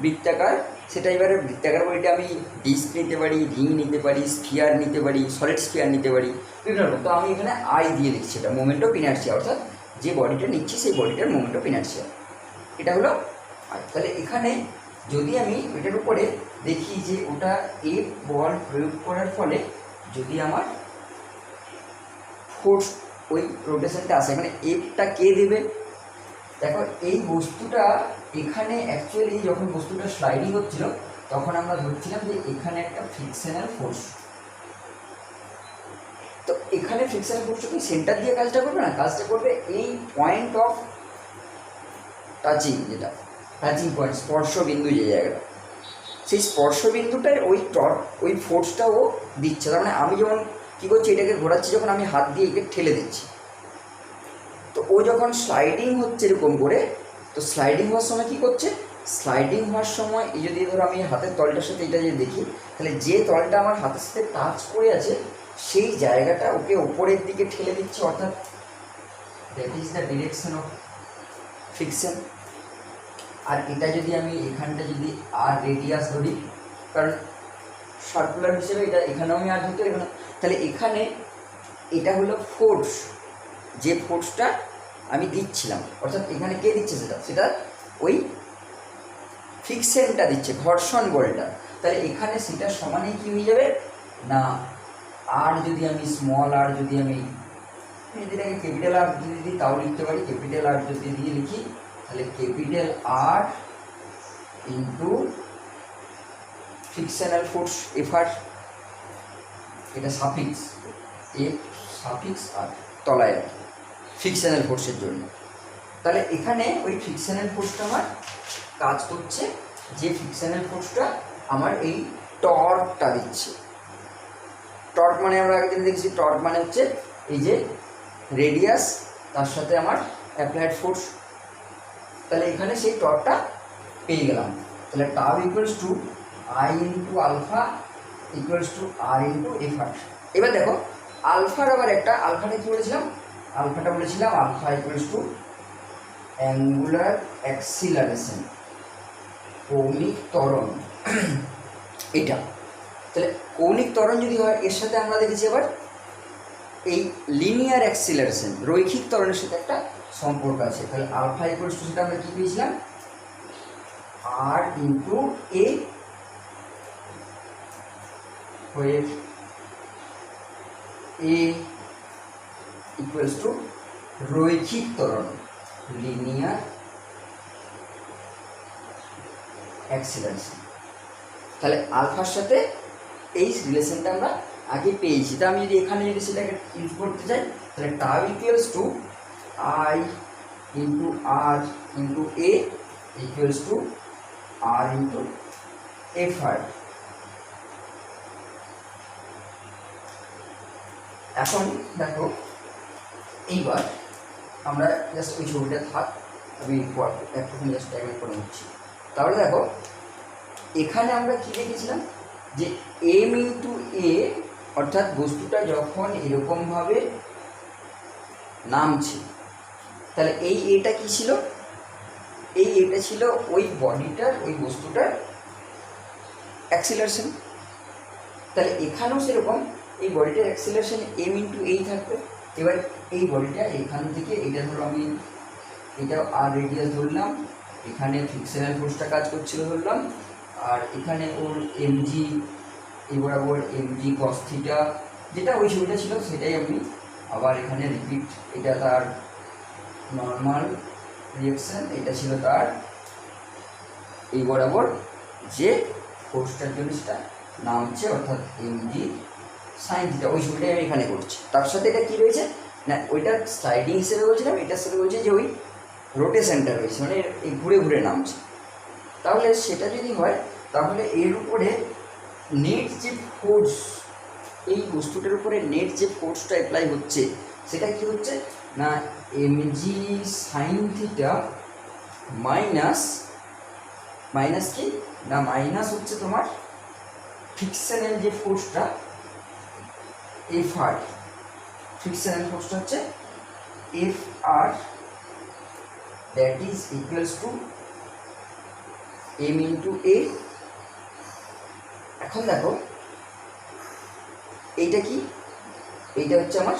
বৃত্তাকার, সেটা এবারে বৃত্তাকার বডিটা আমি ডিস্ক নিতে পারি, রিং নিতে পারি, স্ফিয়ার নিতে পারি, সলিড স্ফিয়ার নিতে পারি, বিভিন্ন রকম। তো আমি এখানে আই দিয়ে লিখছি, এটা মোমেন্ট অফ ইনার্শিয়া, অর্থাৎ যে বডিটা নিচ্ছি সেই বডিটার মোমেন্ট অফ ইনার্শিয়া, এটা হলো আই। তাহলে এখানে যদি আমি এটার উপরে দেখি যে ওটা এফ বল প্রয়োগ করার ফলে যদি আমার ফোর্স ওই রোটেশনটা আসে, মানে এফটা কে দেবে, দেখো এই বস্তুটা এখানে অ্যাকচুয়ালি যখন বস্তুটা স্লাইডিং হচ্ছিল তখন আমরা ধরছিলাম যে এখানে একটা ফ্রিকশনাল ফোর্স, তো এখানে ফ্রিকশনাল ফোর্সটা কি সেন্টার দিয়ে কাজটা করবে না, কাজটা করবে এই পয়েন্ট অফ টাচিং, যেটা টাচিং পয়েন্ট, স্পর্শ বিন্দু, যে জায়গাটা, সেই স্পর্শ বিন্দুটায় ওই টর্ক ওই ফোর্সটা ও দিচ্ছে। তার মানে আমি যেমন কী করছি, এটাকে ঘোরাচ্ছি, যখন আমি হাত দিয়ে একে ঠেলে দিচ্ছি, তো ও যখন স্লাইডিং হচ্ছে এরকম করে, তো স্লাইডিং হওয়ার সময় কী করছে, স্লাইডিং হওয়ার সময় এই যদি ধরো আমি হাতের তলটার সাথে এটা যদি দেখি, তাহলে যে তলটা আমার হাতের সাথে টাচ করে আছে সেই জায়গাটা ওকে ওপরের দিকে ঠেলে দিচ্ছে, অর্থাৎ that is the direction of friction. আর এটা যদি আমি এখানটা যদি আর রেডিয়াস ধরি, কারণ সার্কুলার হিসেবে এটা এখানেও আমি আর ধরতে, এখানে, তাহলে এখানে এটা হলো ফোর্স, যে ফোর্সটা আমি দিচ্ছিলাম, অর্থাৎ এখানে কে দিচ্ছে, সেটা ওই ফ্রিকশনটা দিচ্ছে, ঘর্ষণ বলটা। তাহলে এখানে সেটা সমানেই কী হয়ে যাবে না, আর যদি আমি স্মল আর যদি আমি এটাকে ক্যাপিটাল আর যদি দিই তাও লিখতে পারি, ক্যাপিটাল আর যদি দিয়ে লিখি তাহলে capital R into frictional force FR, এটা সাফিক্স এফ সাফিক্স আর তলায় আর ফ্রিকশনাল ফোর্সের জন্য। তাহলে এখানে ওই ফ্রিকশনাল ফোর্সটা আমার কাজ করছে, যে ফ্রিকশনাল ফোর্সটা আমার এই টর্কটা দিচ্ছে। টর্ক মানে আমরা আগে দিন দেখেছি, টর্ক মানে হচ্ছে এই যে রেডিয়াস তার সাথে আমার অ্যাপ্লাইড ফোর্স। তাহলে এখানে সেই টর্কটা পেয়ে গেলাম। তাহলে tau equals to I into alpha equals to R into F R. এবার দেখো আলফার আবার একটা, আলফাটা কী বলেছিলাম, আলফাটা বলেছিলাম alpha equals to angular acceleration, কৌণিক ত্বরণ এটা। তাহলে কৌণিক ত্বরণ যদি হয়, এর সাথে আমরা দেখেছি আবার এই লিনিয়ার অ্যাক্সিলারেশন, রৈখিক ত্বরণের সাথে একটা সম্পর্ক আছে। তাহলে আলফা ইকুয়ালস টু সেটা আমরা কী পেয়েছিলাম, আর ইন্টু এ হয়ে এ ইকুয়ালস টু রৈখিক ত্বরণ, লিনিয়ার অ্যাক্সিলারেশন। তাহলে আলফার সাথে এই রিলেশনটা আমরা আগে পেয়েছি। তা আমি যদি এখানে যদি সেটাকে ইউজ করতে চাই, তাহলে tau equals to I into R into A equals to R into F R. এখন দেখো এইবার আমরা জাস্ট ওই ছবিটা থাক, আমি একটুখানি জাস্ট টাইম করে নিচ্ছি। তাহলে দেখো এখানে আমরা কী দেখেছিলাম যে এম ইন্টু এ, অর্থাৎ বস্তুটা যখন এরকমভাবে নামছে, তাহলে এই এটা কী ছিল, এই এটা ছিল ওই বডিটার, ওই বস্তুটার অ্যাক্সিলারেশন। তাহলে এখানেও সেরকম এই বডিটার অ্যাক্সিলারেশন এম ইন্টু এই থাকবে। এবার এই বডিটা এখান থেকে, এটা ধরো আমি এটা আর রেডিয়াস ধরলাম, এখানে ফ্রিকশনাল ফোর্সটা কাজ করছিল ধরলাম, আর এখানে ওর এমজি, এই বরাবর এমজি কস থিটা, যেটা ওই ছবিটা ছিল সেটাই আমি আবার এখানে রিপিট, এটা তার নর্মাল রিয়াকশান, এটা ছিল তার এই বরাবর যে ফোর্সটার জন্য সেটা নামছে, অর্থাৎ এমজি সাইন থিটা, ওই ছবিটাই আমি এখানে করছি। তার সাথে এটা কী রয়েছে না, ওইটার স্লাইডিং হিসেবে বলছিলাম, এটার সাথে বলছে যে ওই রোটেশনটা রয়েছে, মানে এই ঘুরে ঘুরে নামছে। তাহলে সেটা যদি হয় তাহলে এর উপরে নেট যে ফোর্স, এই বস্তুটার উপরে নেট যে ফোর্সটা অ্যাপ্লাই হচ্ছে সেটা কি হচ্ছে না MG sine theta minus, minus কি না মাইনাস হচ্ছে তোমার ফ্রিকশনাল যে ফোর্সটা এফ আর, ফ্রিকশনাল ফোর্সটা হচ্ছে F R, that is equals to M into A. এখন দেখো এইটা কি, এইটা হচ্ছে আমার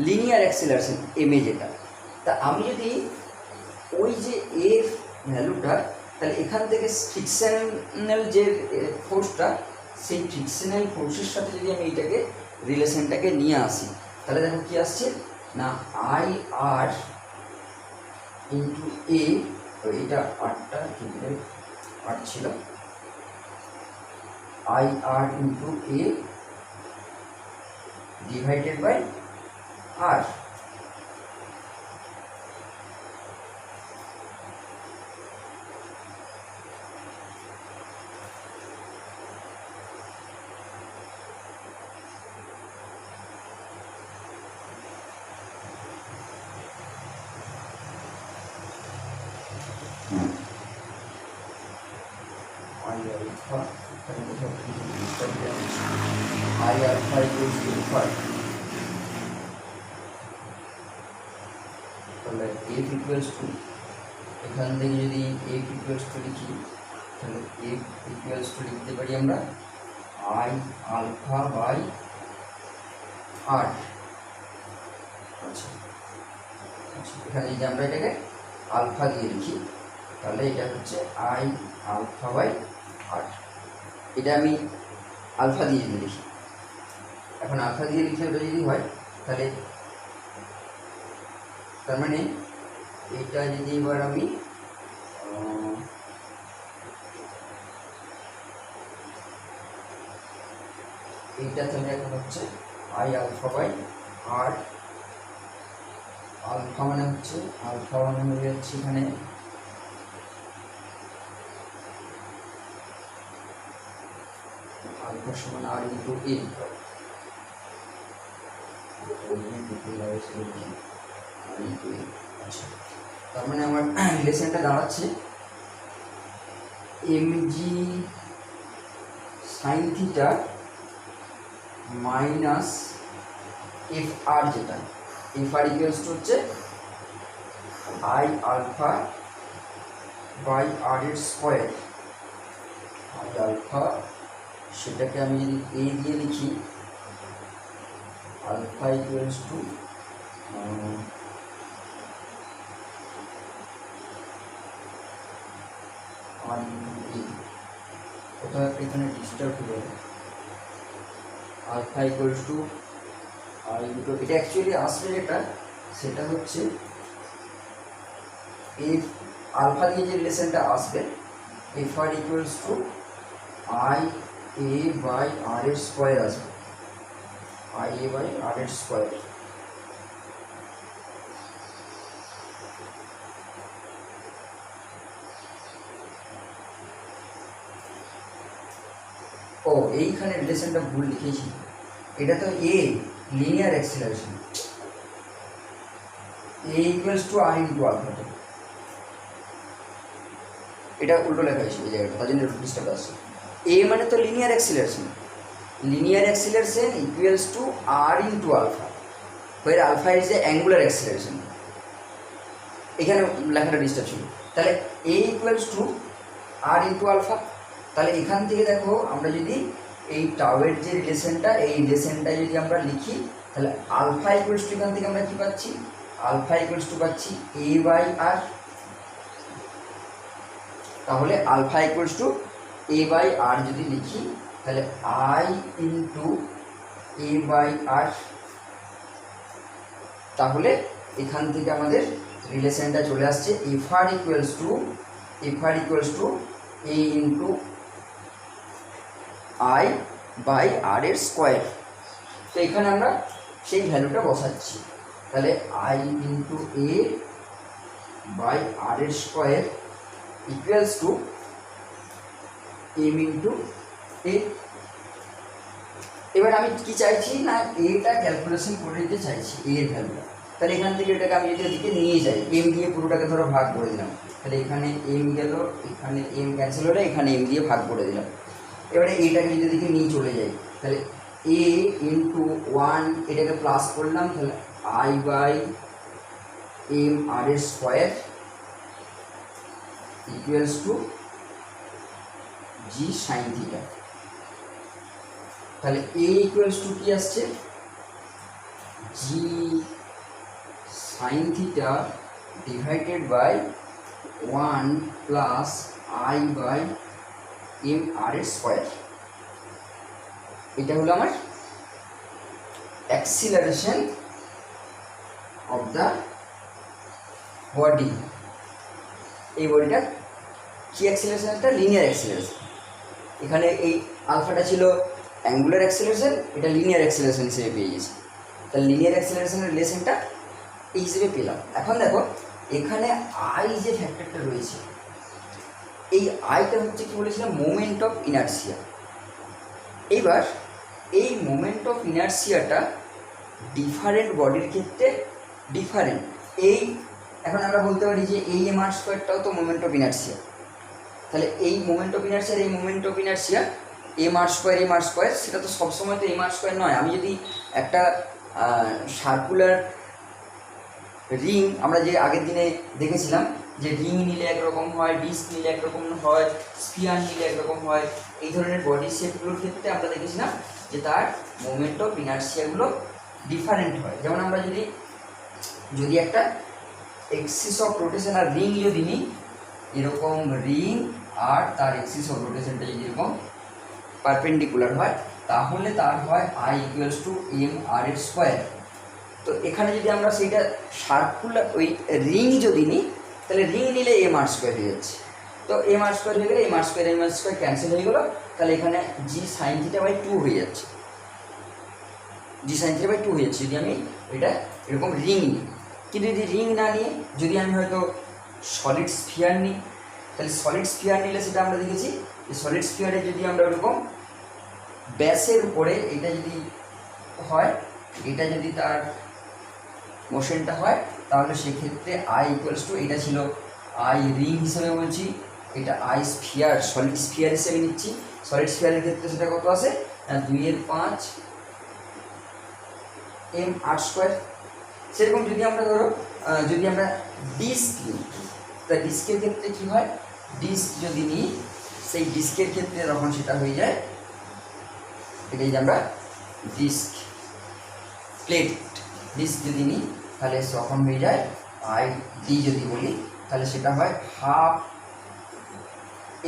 লিনিয়ার অ্যাক্সিলারেশন এম এ যেটা। তা আমি যদি ওই যে এর ভ্যালুটা, তাহলে এখান থেকে ফ্রিকশনাল যে ফোর্সটা, সেই ফ্রিকশনাল ফোর্সের সাথে যদি আমি এইটাকে রিলেশনটাকে নিয়ে আসি, তাহলে দেখো কি আসছে না আই আর ইন্টু এ, তো এটা আটটা আট ছিল, I R into A divided by R. I alpha equals to phi, তাহলে f equals to, এখান থেকে যদি f equals to লিখি তাহলে f equals to লিখতে পারি আমরা I alpha by r। আচ্ছা আচ্ছা, এখানে যদি আমরা এটাকে আলফা দিয়ে লিখি তাহলে এটা হচ্ছে I alpha by r, এটা আমি আলফা দিয়ে যদি লিখি, এখন আলফা দিয়ে লিখলে ওটা যদি হয় তাহলে তার মানে এটা যদি এবার আমি এইটা তাহলে এখন হচ্ছে I alpha by R, alpha মানে হচ্ছে হয়ে যাচ্ছে এখানে আলফা সমান আর ইন্টু এ। আচ্ছা, তার মানে আমার রিলেশনটা দাঁড়াচ্ছে MG sine theta minus F R, যেটা এফ আর ইকুয়ালস টু হচ্ছে আই আলফা বাই আর এর স্কোয়ার, আই আলফা সেটাকে আমি যদি এ দিয়ে লিখি alpha equals to R into A, কোথাও একটা এখানে ডিস্টার্ব হয়ে যাবে, alpha equals to R into, এটা অ্যাকচুয়ালি আসলে যেটা সেটা হচ্ছে এফ আলফা দিয়ে যে রিলেশনটা আসবে F R equals to I A by আর এর স্কোয়ার আসবে, আই এ বাই আর এর স্কোয়ার। ও এইখানে রিলেশনটা ভুল লিখেছি, এটা তো A linear acceleration, A equals to R into alpha, এটা উল্টো লেখা হয়েছে এই জায়গাটা, তার জন্য ডিস্টার্ব আসছে। এ মানে তো linear acceleration, linear acceleration equals to R into alpha, where alpha is the angular acceleration, এখানে লেখাটা ডিস্টার্ব ছিল। তাহলে a equals to R into alpha, তাহলে এখান থেকে দেখো আমরা যদি এই টাওয়ের যে রিলেশনটা, এই রিলেশনটা যদি আমরা লিখি, তাহলে আলফা ইকুয়ালস টু এখান থেকে আমরা কী পাচ্ছি, আলফা ইকুয়ালস টু পাচ্ছি এ বাই আর, তাহলে alpha equals to a by r যদি লিখি, তাহলে I into a by r, তাহলে এখান থেকে আমাদের রিলেশনটা চলে আসছে f R equals to a into I by আর এর স্কোয়ার। তো এখানে আমরা সেই ভ্যালুটা বসাচ্ছি, তাহলে আই ইন্টু এ বাই আর এর square equals to M into a. এবার আমি কি চাইছি না, এটা ক্যালকুলেশন করে দিতে চাইছি এর ভ্যালুটা, তাহলে এখান থেকে এটাকে আমি যদি এদিকে নিয়ে যাই, এম দিয়ে পুরোটাকে ধরো ভাগ করে দিলাম, তাহলে এখানে এম গেল, এখানে এম ক্যান্সেল হলে এখানে এম দিয়ে ভাগ করে দিলাম। এবারে এইটাকে যদি এদিকে নিয়ে চলে যাই, তাহলে এ ইন্টু ওয়ান, এটাকে প্লাস করলাম, তাহলে আই বাই এম আর এর square equals to g sine theta. তাহলে এ ইকুয়ালস টু কি আসছে, g sine theta divided by 1 plus I by M r এর স্কোয়ার। এটা হলো আমার অ্যাক্সিলারেশন অফ দ্য বডি। এই বডিটা কি অ্যাক্সিলারেশন, একটা লিনিয়ার অ্যাক্সিলারেশন। এখানে এই আলফাটা ছিল অ্যাঙ্গুলার অ্যাক্সিলারেশন, এটা লিনিয়ার অ্যাক্সিলারেশন হিসেবে পেয়ে গেছি। তাহলে লিনিয়ার অ্যাক্সিলারেশনের রিলেশনটা এই হিসেবে পেলাম। এখন দেখো এখানে আই যে ফ্যাক্টরটা রয়েছে, এই আইটা হচ্ছে কি বলেছিলাম, মোমেন্ট অফ ইনার্সিয়া। এইবার এই মোমেন্ট অফ ইনার্সিয়াটা ডিফারেন্ট বডির ক্ষেত্রে ডিফারেন্ট। এই এখন আমরা বলতে পারি যে এই এম আর স্কোয়ারটাও তো মোমেন্ট অফ ইনার্সিয়া, তাহলে এই মোমেন্ট অফ ইনার্সিয়ার এই moment of inertia M R square, সেটা তো সবসময় তো এম আর স্কোয়ার নয়। আমি যদি একটা সার্কুলার রিং, আমরা যে আগের দিনে দেখেছিলাম যে রিং নিলে একরকম হয়, ডিস্ক নিলে একরকম হয়, স্ফিয়ার নিলে একরকম হয়, এই ধরনের বডি শেপগুলোর ক্ষেত্রে আমরা দেখেছিলাম যে তার মোমেন্ট অফ ইনার্সিয়াগুলো ডিফারেন্ট হয়। যেমন আমরা যদি একটা এক্সিস অফ রোটেশন আর রিং যদি নিই, এরকম রিং আর তার এক্সিস অফ রোটেশনটা যদি এরকম পারপেন্ডিকুলার হয়, তাহলে তার হয় I equals to M r এর স্কোয়ার। তো এখানে যদি আমরা সেইটা সার্কুলার ওই রিং যদি নিই, তাহলে রিং নিলে এম আর স্কোয়ার হয়ে যাচ্ছে। তো এম আর স্কোয়ার হয়ে গেলে এম আর স্কোয়ার ক্যান্সেল হয়ে গেলো, তাহলে এখানে জি সাইন থিটা বাই 2 হয়ে যাচ্ছে, জি সাইন থিটা বাই 2 হয়ে যাচ্ছে যদি আমি এটা এরকম রিং নিই। কিন্তু যদি রিং না নিয়ে যদি আমি হয়তো সলিড স্ফিয়ার নিই, তাহলে সলিড স্ফিয়ার নিলে সেটা আমরা দেখেছি যে সলিড স্ফিয়ারে যদি আমরা ওরকম ব্যাসের উপরে এটা যদি হয়, এটা যদি তার মোশনটা হয়, তাহলে সেক্ষেত্রে আই ইকুয়ালস টু, এটা ছিল আই রিং হিসেবে বলছি, এটা আই স্ফিয়ার সলিড স্ফিয়ার হিসেবে নিচ্ছি। সলিড স্ফিয়ারের ক্ষেত্রে সেটা কত আসে না 2/5 এম আর স্কোয়ার। সেরকম যদি আমরা ধরো যদি আমরা ডিস্ক নিই, তা ডিস্কের ক্ষেত্রে কী হয়, ডিস্ক যদি নিই, সেই ডিস্কের ক্ষেত্রে তখন সেটা হয়ে যায়, এটাই যে আমরা ডিস্ক প্লেট ডিস্ক যদি নিই, তাহলে তখন হয়ে যায় আই ডি যদি বলি, তাহলে সেটা হয় হাফ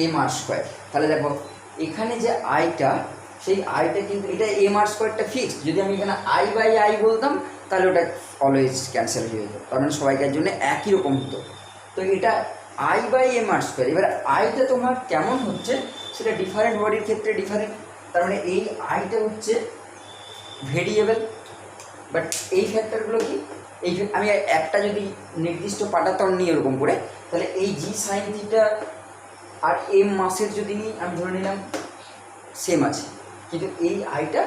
এম আর স্কোয়ার। তাহলে দেখো এখানে যে আইটা, সেই আইটা কিন্তু এটা এম আর স্কোয়ারটা ফিক্সড। যদি আমি এখানে আই বাই আই বলতাম, তাহলে ওটা অলওয়েজ ক্যান্সেল হয়ে যেত, তার মানে সবাইকার জন্য একই রকম হতো। তো এটা I by M R square. এবার আইটা তোমার কেমন হচ্ছে সেটা ডিফারেন্ট বডির ক্ষেত্রে ডিফারেন্ট, তার মানে এই আইটা হচ্ছে ভেরিয়েবল। বাট এই ফ্যাক্টরগুলো কি, এই আমি একটা যদি নির্দিষ্ট পাটাতন নিই এরকম করে, তাহলে এই জি সাইন থিটা আর এম মাসের যদি নিই, আমি ধরে নিলাম সেম আছে, কিন্তু এই আইটা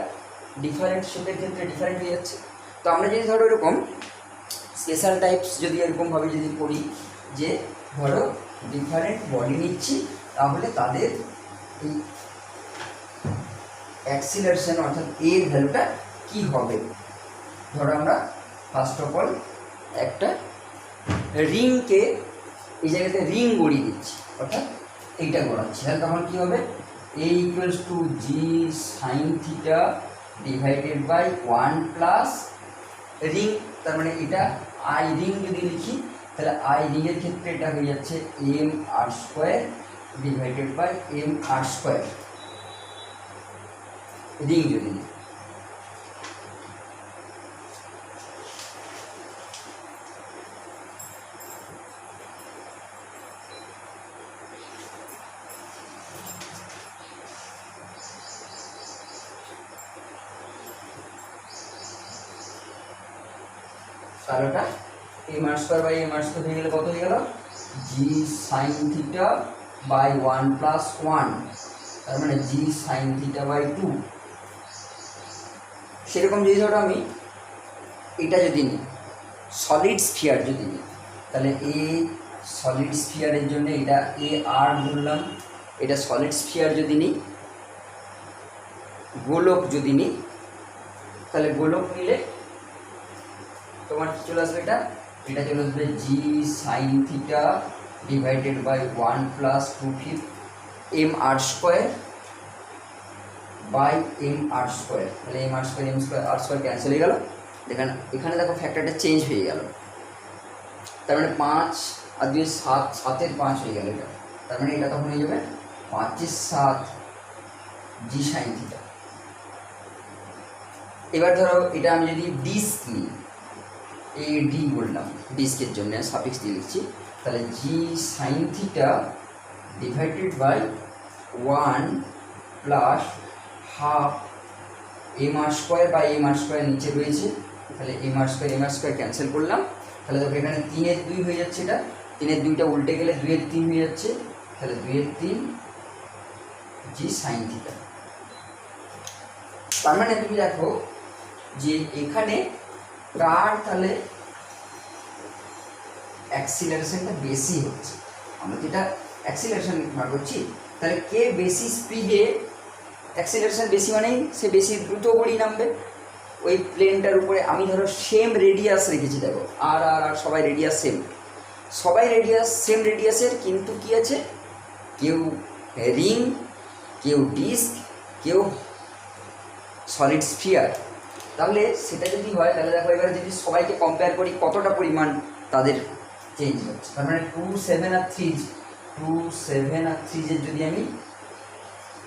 ডিফারেন্ট শেপের ক্ষেত্রে ডিফারেন্ট হয়ে যাচ্ছে। তো আমরা যদি ধরো এরকম স্পেশাল টাইপস যদি এরকমভাবে যদি করি যে ধরো ডিফারেন্ট বডি নিচ্ছি, তাহলে তাদের এই অ্যাক্সিলারেশন অর্থাৎ এর ভ্যালুটা কী হবে। ধরো আমরা ফার্স্ট অফ অল একটা রিংকে এই জায়গাতে রিং গড়িয়ে দিচ্ছি, অর্থাৎ এইটা গড়াচ্ছি, তাহলে তখন কী হবে, a equals to g sine theta divided by 1 plus ring, তার মানে এটা আই রিং যদি লিখি তাহলে আই রিংয়ের ক্ষেত্রে এটা হয়ে যাচ্ছে M R square divided by M R square ring যদি লিখি। তাহলে ওটা M R square by M R square হয়ে গেলে কত হয়ে গেল, G sine theta by 1 plus 1, তার মানে জি সাইন থিটা বাই 2। সেরকম যদি ধরো আমি এটা যদি নিই সলিড স্ফিয়ার যদি নিই, তাহলে এ সলিড স্ফিয়ারের জন্য এটা এ আর ধরলাম, এটা সলিড স্ফিয়ার যদি নিই, গোলক যদি নিই, তাহলে গোলক নিলে তোমার কী চলে আসবে, এটা চলে আসবে G sine theta divided by 1 plus 2/5 M R square by M R square, তাহলে এম আর স্কোয়ার আর স্কোয়ার ক্যান্সেল হয়ে গেল। এখানে দেখো ফ্যাক্টরটা চেঞ্জ হয়ে গেল, তার মানে 5 আর 2 7, 7-এর 5 হয়ে গেল এটা, তার মানে এটা তখন হয়ে যাবে 5-এর 7 জি সাইন থিটা। এবার ধরো এটা আমি যদি ডিস্ক নিই, এ ডি বললাম ডিস্কের জন্য সাফিক্স দিয়ে লিখছি, তাহলে G sine theta divided by 1 plus half M R square by M R square নিচে রয়েছে, তাহলে এম আর স্কোয়ার ক্যান্সেল করলাম, তাহলে দেখো এখানে 3-এর 2 হয়ে যাচ্ছে, এটা 3-এর 2টা উল্টে গেলে 2-এর 3 হয়ে যাচ্ছে, তাহলে 2-এর 3 জি সাইন থিটা। তার মানে তুমি দেখো যে এখানে কার তাহলে অ্যাক্সিলারেশনটা বেশি হচ্ছে, আমরা যেটা অ্যাক্সিলারেশন বার করছি, তাহলে কে বেশি স্পিডে অ্যাক্সিলারেশন বেশি মানেই সে বেশি দ্রুত গড়িয়ে নামবে ওই প্লেনটার উপরে। আমি ধরো সেম রেডিয়াস রেখেছি, দেখো আর আর আর সবাই রেডিয়াস সেম রেডিয়াসের, কিন্তু কি আছে, কেউ রিং, কেউ ডিস্ক, কেউ সলিড স্ফিয়ার। তাহলে সেটা যদি হয়, তাহলে দেখো এবারে যদি সবাইকে কম্পেয়ার করি কতটা পরিমাণ তাদের চেঞ্জ হচ্ছে, তার মানে 2, 7 আর 3 যদি আমি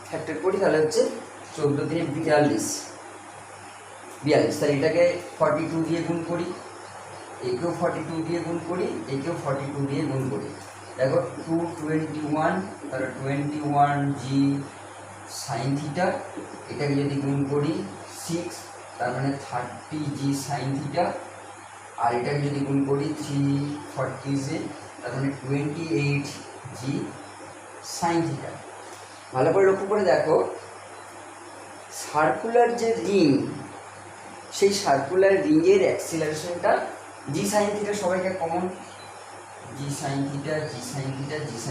ফ্যাক্টর করি, তাহলে হচ্ছে 14×3 42, তাহলে এটাকে 42 দিয়ে গুণ করি, একেও 42 দিয়ে গুণ করি, একেও 42 দিয়ে গুণ করি, দেখো 221, তাহলে 21 জি সাইন থিটা, এটাকে যদি গুণ করি 6, তার মানে 30 জি সাইন থিটা, আর এটাকে যদি গুণ করি 340 তার মানে 28 জি সাইন থিটা। ভালো করে লক্ষ্য করে দেখো, সার্কুলার যে রিং, সেই সার্কুলার রিংয়ের অ্যাক্সিলারেশনটা জি সাইন থিটা সবাইকে common, g sine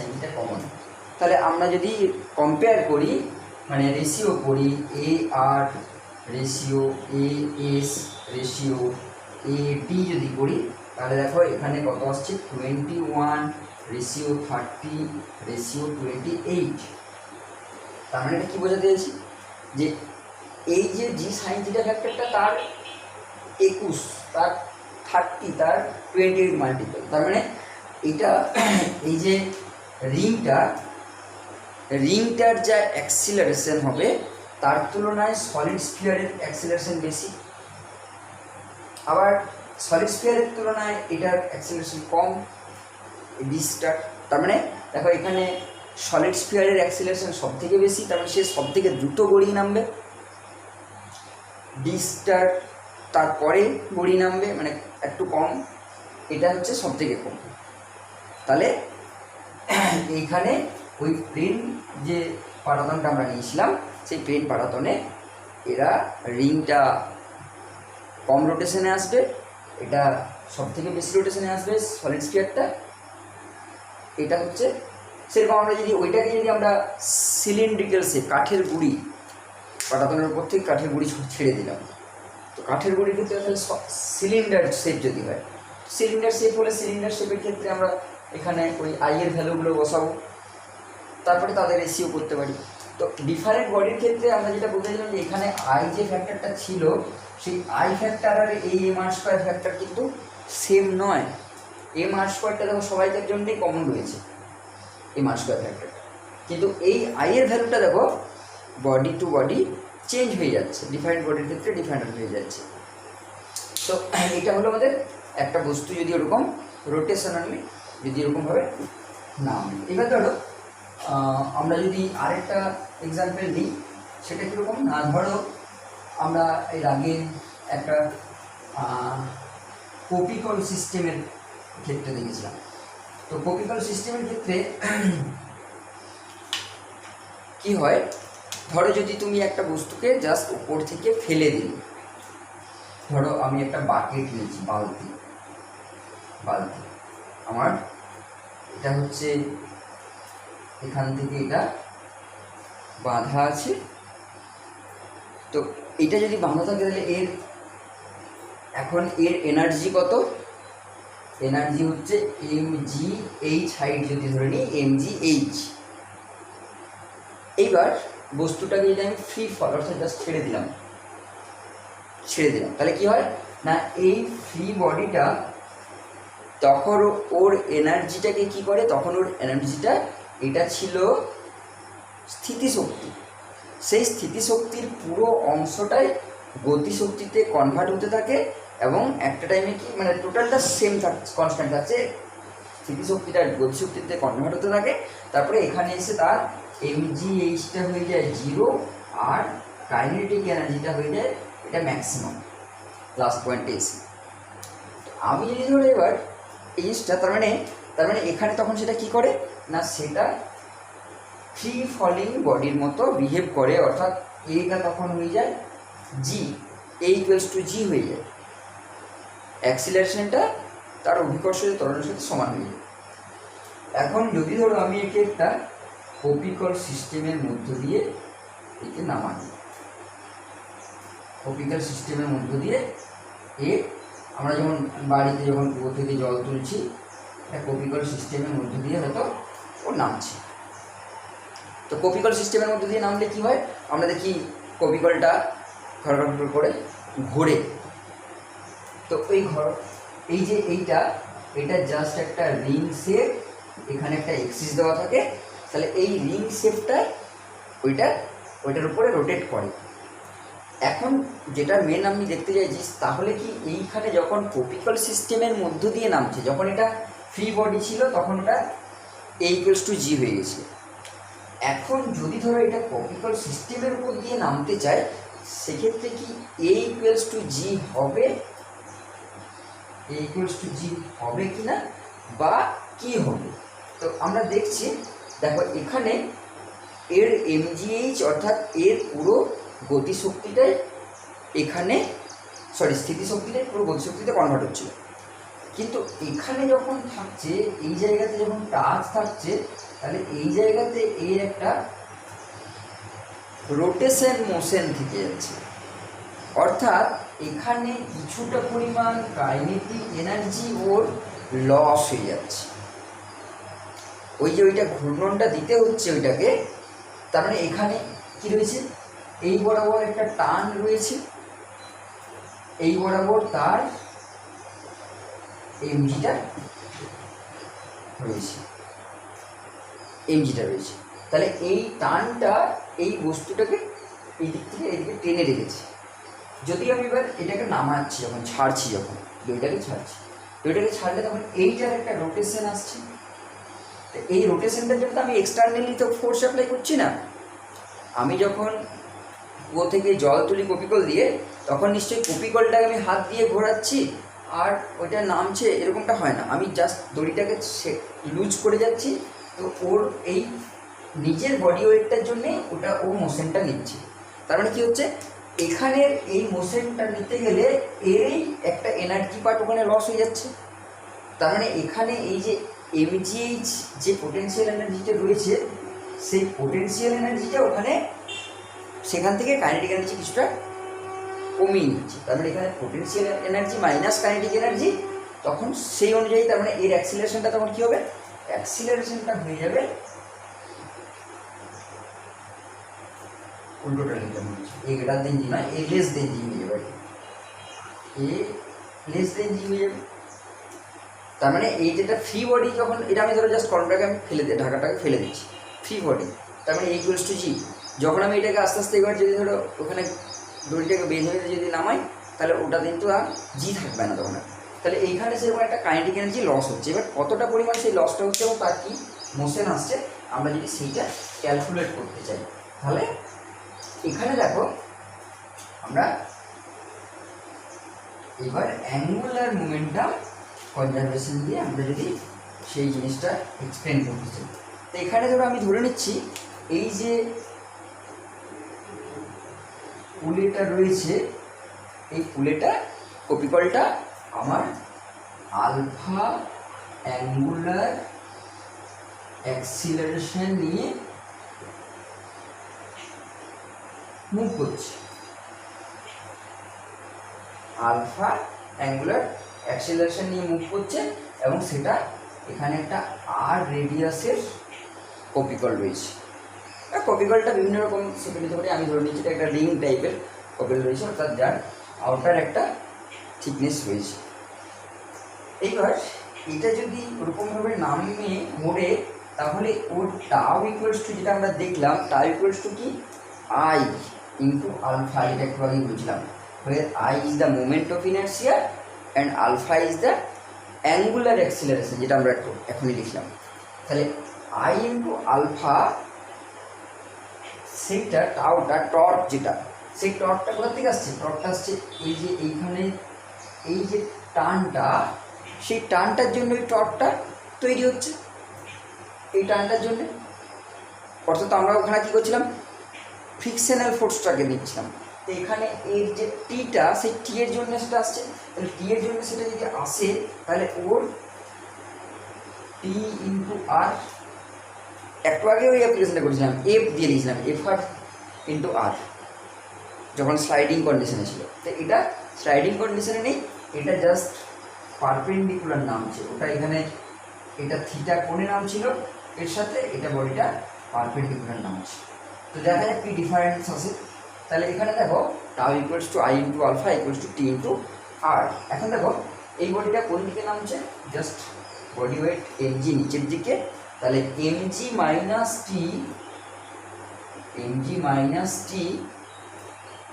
theta common. তাহলে আমরা যদি কম্পেয়ার করি, মানে রেশিও করি, a r ratio a s ratio a d যদি করি, তাহলে দেখো এখানে কত আসছে, 21:30:28। তার মানে এটা কী বোঝাতে চাইছি, যে এই যে জি সাইন থিটা ফ্যাক্টরটা তার 21, তার 30, তার 28 মাল্টিপল। তার মানে এটা এই যে রিংটার যা অ্যাক্সিলারেশন হবে তার তুলনায় সলিড স্ফিয়ারের অ্যাক্সিলারেশন বেশি, আবার সলিড স্ফিয়ারের তুলনায় এটার অ্যাক্সিলারেশন কম ডিস্কটার। তার মানে দেখো এখানে সলিড স্ফিয়ারের অ্যাক্সিলারেশন সব থেকে বেশি, তার মানে সে সব থেকে দ্রুত গড়িয়ে নামবে, ডিস্কটার তারপরে গড়িয়ে নামবে, মানে একটু কম, এটা হচ্ছে সব থেকে কম। তাহলে এইখানে ওই প্লেন যে পাটাতনটা আমরা নিয়েছিলাম, সেই প্লেন পাটাতনে এরা রিংটা কম রোটেশনে আসবে, এটা সব থেকে বেশি রোটেশনে আসবে সলিড স্ফিয়ারটা। এটা হচ্ছে সেরকম আমরা যদি ওইটাকে যদি আমরা সিলিন্ড্রিক্যাল শেপ, কাঠের গুঁড়ি পাটাতনের উপর থেকে কাঠের গুঁড়ি ছেড়ে দিলাম, তো কাঠের গুঁড়ির ক্ষেত্রে তাহলে সিলিন্ডার শেপ যদি হয়, সিলিন্ডার শেপ হলে সিলিন্ডার শেপের ক্ষেত্রে আমরা এখানে ওই আইয়ের ভ্যালুগুলো বসাবো, তারপরে তাদের রেশিও করতে পারি। তো ডিফারেন্ট বডির ক্ষেত্রে আমরা যেটা বলতেছিলাম যে এখানে আই যে ফ্যাক্টরটা ছিল সেই আই ফ্যাক্টর আর এই এম আর স্কোয়ার ফ্যাক্টর কিন্তু সেম নয়। এম আর স্কোয়ারটা দেখো সবাইকার জন্যই কমন রয়েছে এম আর স্কোয়ার ফ্যাক্টরটা, কিন্তু এই আইয়ের ভ্যালুটা দেখো বডি টু বডি চেঞ্জ হয়ে যাচ্ছে, ডিফারেন্ট বডির ক্ষেত্রে ডিফারেন্ট হয়ে যাচ্ছে। তো এটা হলো আমাদের একটা বস্তু যদি ওরকম রোটেশনালি যদি এরকমভাবে নাম। এবার ধরো আমরা যদি আরেকটা এক্সাম্পল দিই, সেটা কীরকম না, ধরো আমরা এর আগে একটা কপিকল সিস্টেমের ক্ষেত্রে দেখেছিলাম। তো কপিকল সিস্টেমের ক্ষেত্রে কি হয়, ধরো যদি তুমি একটা বস্তুকে জাস্ট উপর থেকে ফেলে দিলে, ধরো আমি একটা বাকেট নিয়েছি, বালতি আমার এটা হচ্ছে এখান থেকে এটা বাঁধা আছে, তো এটা যদি বাঁধা থাকে তাহলে এর এখন এর এনার্জি কত, এনার্জি হচ্ছে mgh হাইট যদি ধরে নিই mgh। এইবার বস্তুটাকে যদি আমি ফ্রি ফল অর্থাৎ জাস্ট ছেড়ে দিলাম, তাহলে কি হয় না, এই ফ্রি বডিটা তখন ওর এনার্জিটাকে কি করে, তখন ওর এনার্জিটা এটা ছিল স্থিতিশক্তি, সেই স্থিতিশক্তির পুরো অংশটাই গতিশক্তিতে কনভার্ট হতে থাকে এবং একটা টাইমে কি মানে টোটালটা সেম কনস্ট্যান্ট আছে, স্থিতিশক্তিটা গতিশক্তিতে কনভার্ট হতে থাকে। তারপরে এখানে এসে তার mgh-টা হয়ে যায় 0 আর কাইনেটিক এনার্জিটা হয়ে যায় এটা ম্যাক্সিমাম লাস্ট পয়েন্টে এসে। আমি যদি ধরো এবার এই জিনিসটা তার মানে এখানে তখন সেটা কি করে না, সেটা ফ্রি ফলিং বডির মতো বিহেভ করে, অর্থাৎ এইটা তখন হয়ে যায় জি, এ ইকুয়ালস টু জি হয়ে যায়, অ্যাক্সিলারেশনটা তার অভিকর্ষজ ত্বরণের সাথে সমান হয়ে যায়। এখন যদি ধরো আমি একে একটা কপিকল সিস্টেমের মধ্য দিয়ে একে নামাই, কপিকল সিস্টেমের মধ্য দিয়ে আমরা যেমন বাড়িতে যখন কুয়ো থেকে জল তুলছি, একটা কপিকল সিস্টেমের মধ্য দিয়ে হয়তো ও নামছে। তো কপিকল সিস্টেমের মধ্যে দিয়ে নামলে কি হয়, আমরা দেখি কপিকলটা ঘর করে ঘোরে। তো এই যে এটা জাস্ট একটা রিং শেপ, এখানে একটা এক্সিস দেওয়া থাকে, তাহলে এই রিং শেপটা ওইটার উপরে রোটেট করে। এখন যেটা মেন আমি দেখতে চাইছি, তাহলে কি এইখানে যখন কপিকল সিস্টেমের মধ্য দিয়ে নামছে, যখন এটা ফ্রি বডি ছিল তখন এটা এ ইকুয়ালস টু জি হয়ে গেছে। এখন যদি ধরো এটা কপিকল সিস্টেমের উপর দিয়ে নামতে চায়, সেক্ষেত্রে কি এ ইকুয়ালস টু জি হবে, কি না বা কি হবে। তো আমরা দেখছি, দেখো এখানে এর mgh অর্থাৎ এর পুরো গতিশক্তিটাই এখানে স্থিতিশক্তিটাই পুরো গতিশক্তিতে কনভার্ট হচ্ছিল, কিন্তু এখানে যখন থাকছে, এই জায়গাতে যখন টাচ থাকছে, তাহলে এই জায়গাতে এর একটা রোটেশন মোশন থেকে যাচ্ছে, অর্থাৎ এখানে কিছুটা পরিমাণ কাইনেটিক এনার্জি ওর লস হয়ে যাচ্ছে। ওইটা ঘূর্ণনটা দিতে হচ্ছে ওইটাকে, তার মানে এখানে কি রয়েছে, এই বরাবর একটা টান রয়েছে, এই বরাবর তার এমজিটা রয়েছে, তাহলে এই টানটা এই বস্তুটাকে এই দিক থেকে এইদিকে টেনে রেখেছে। যদি আমি এবার এটাকে নামাচ্ছি, যখন ছাড়ছি, দইটাকে ছাড়লে তখন এইটার একটা রোটেশন আসছে। এই রোটেশনটার জন্য তো আমি এক্সটার্নালি তো ফোর্স অ্যাপ্লাই করছি না। আমি যখন কুয়ো থেকে জল তুলি কপিকল দিয়ে, তখন নিশ্চয়ই কপিকলটাকে আমি হাত দিয়ে ঘোরাচ্ছি আর ওইটা নামছে, এরকমটা হয় না। আমি জাস্ট দড়িটাকে লুজ করে যাচ্ছি, তো ওর এই নিজের বডি ওয়েটটার জন্যে ও মোশনটা নিচ্ছে। তার মানে কী হচ্ছে, এখানের এই মোশনটা নিতে গেলে এরই একটা এনার্জি পার্ট ওখানে লস হয়ে যাচ্ছে। তার মানে এখানে এই যে এমজিএইচ যে পোটেনশিয়াল এনার্জিটা রয়েছে সেই পোটেনশিয়াল এনার্জিটা ওখানে সেখান থেকে কাইনেটিক এনার্জি কিছুটা কমিয়ে নিচ্ছে। তার মানে এখানে potential energy minus kinetic energy, তখন সেই অনুযায়ী তার মানে এর অ্যাক্সিলারেশনটা তখন কী হবে, অ্যাক্সিলারেশনটা হয়ে যাবে উল্টোটা লিখলাম, এ গ্রেটার দেন জি নয়, এ লেস দেন জি হয়ে যাবে, এ লেস দেন জি হয়ে যাবে। তার মানে এই যেটা ফ্রি বডি যখন এটা আমি ধরো জাস্ট কলমটাকে আমি ফেলে দিই, ঢাকাটাকে ফেলে দিচ্ছি, ফ্রি বডি, তার মানে ইকুয়ালস টু জি। যখন আমি এটাকে আস্তে আস্তে এবার যদি ধরো ওখানে দড়িটাকে বেঁধে যদি নামাই তাহলে ওটা কিন্তু আর জি থাকবে না তখন। তাহলে এইখানে সেরকম একটা কাইনেটিক এনার্জি লস হচ্ছে। এবার কতটা পরিমাণ সেই লসটা হচ্ছে এবং তার কী মোশন আসছে আমরা যদি সেইটা ক্যালকুলেট করতে চাই, তাহলে এখানে দেখো আমরা এবার অ্যাঙ্গুলার মোমেন্টাম কনজারভেশন দিয়ে আমরা যদি সেই জিনিসটা এক্সপ্লেন করতে চাই, তো এখানে ধরো আমি ধরে নিচ্ছি এই যে পুলেটা রয়েছে, এই পুলেটা কপিকলটা আমার আলফা অ্যাঙ্গুলার অ্যাক্সিলারেশন নিয়ে মুভ করছে, আলফা অ্যাঙ্গুলার অ্যাক্সিলারেশন নিয়ে মুভ করছে এবং সেটা এখানে একটা আর রেডিয়াসের কপিকল রয়েছে। কপিকলটা বিভিন্ন রকম সেটা নিতে পারি, আমি ধরে নিচ্ছি এটা একটা রিং টাইপের কপিকল রয়েছে, অর্থাৎ যার আউটার একটা থিকনেস রয়েছে। এইবার এটা যদি ওরকমভাবে নামে মোড়ে তাহলে ওর টাউ ইকুয়ালস টু যেটা আমরা দেখলাম, টাউ ইকুয়ালস টু কি আই ইন্টু আলফা, এটা একটু আগেই বলছিলাম, where I is the moment of inertia and alpha is the angular acceleration, যেটা আমরা এখনই লিখলাম। তাহলে I ইন্টু আলফা সেইটা টাউটা টর্ক, যেটা সেই টর্কটা কোথা থেকে আসছে, টর্কটা আসছে এই যে এইখানে এই যে টানটা, সেই টানটার জন্য এই টর্কটা তৈরি হচ্ছে, এই টানটার জন্য। অর্থাৎ আমরা ওখানে কী করছিলাম, ফ্রিকশনাল ফোর্সটাকে নিচ্ছিলাম। তো এখানে এর যে টিটা, সেই টি এর জন্য সেটা আসছে, তাহলে টি এর জন্য সেটা যদি আসে তাহলে ওর টি ইন্টু আর, একটু আগে ওই অ্যাপ্লিকেশনটা করেছিলাম, এফ দিয়ে দিয়েছিলাম, এফ আর ইন্টু আর, যখন স্লাইডিং কন্ডিশনে ছিল। তো এটা স্লাইডিং কন্ডিশনে নেই, এটা জাস্ট পারপেন্ডিকুলার নামছে, ওটা এখানে এটা থিটা কোণে নামছিল এর সাথে, এটা বডিটা পারপেন্ডিকুলার নামছে। তো দেখা যাক কি ডিফারেন্স আছে। তাহলে এখানে দেখো tau equals to I into alpha equals to T into r. এখন দেখো এই বডিটা কোন দিকে নামছে, জাস্ট বডি ওয়েট এমজি নিচের দিকে, তাহলে mg minus T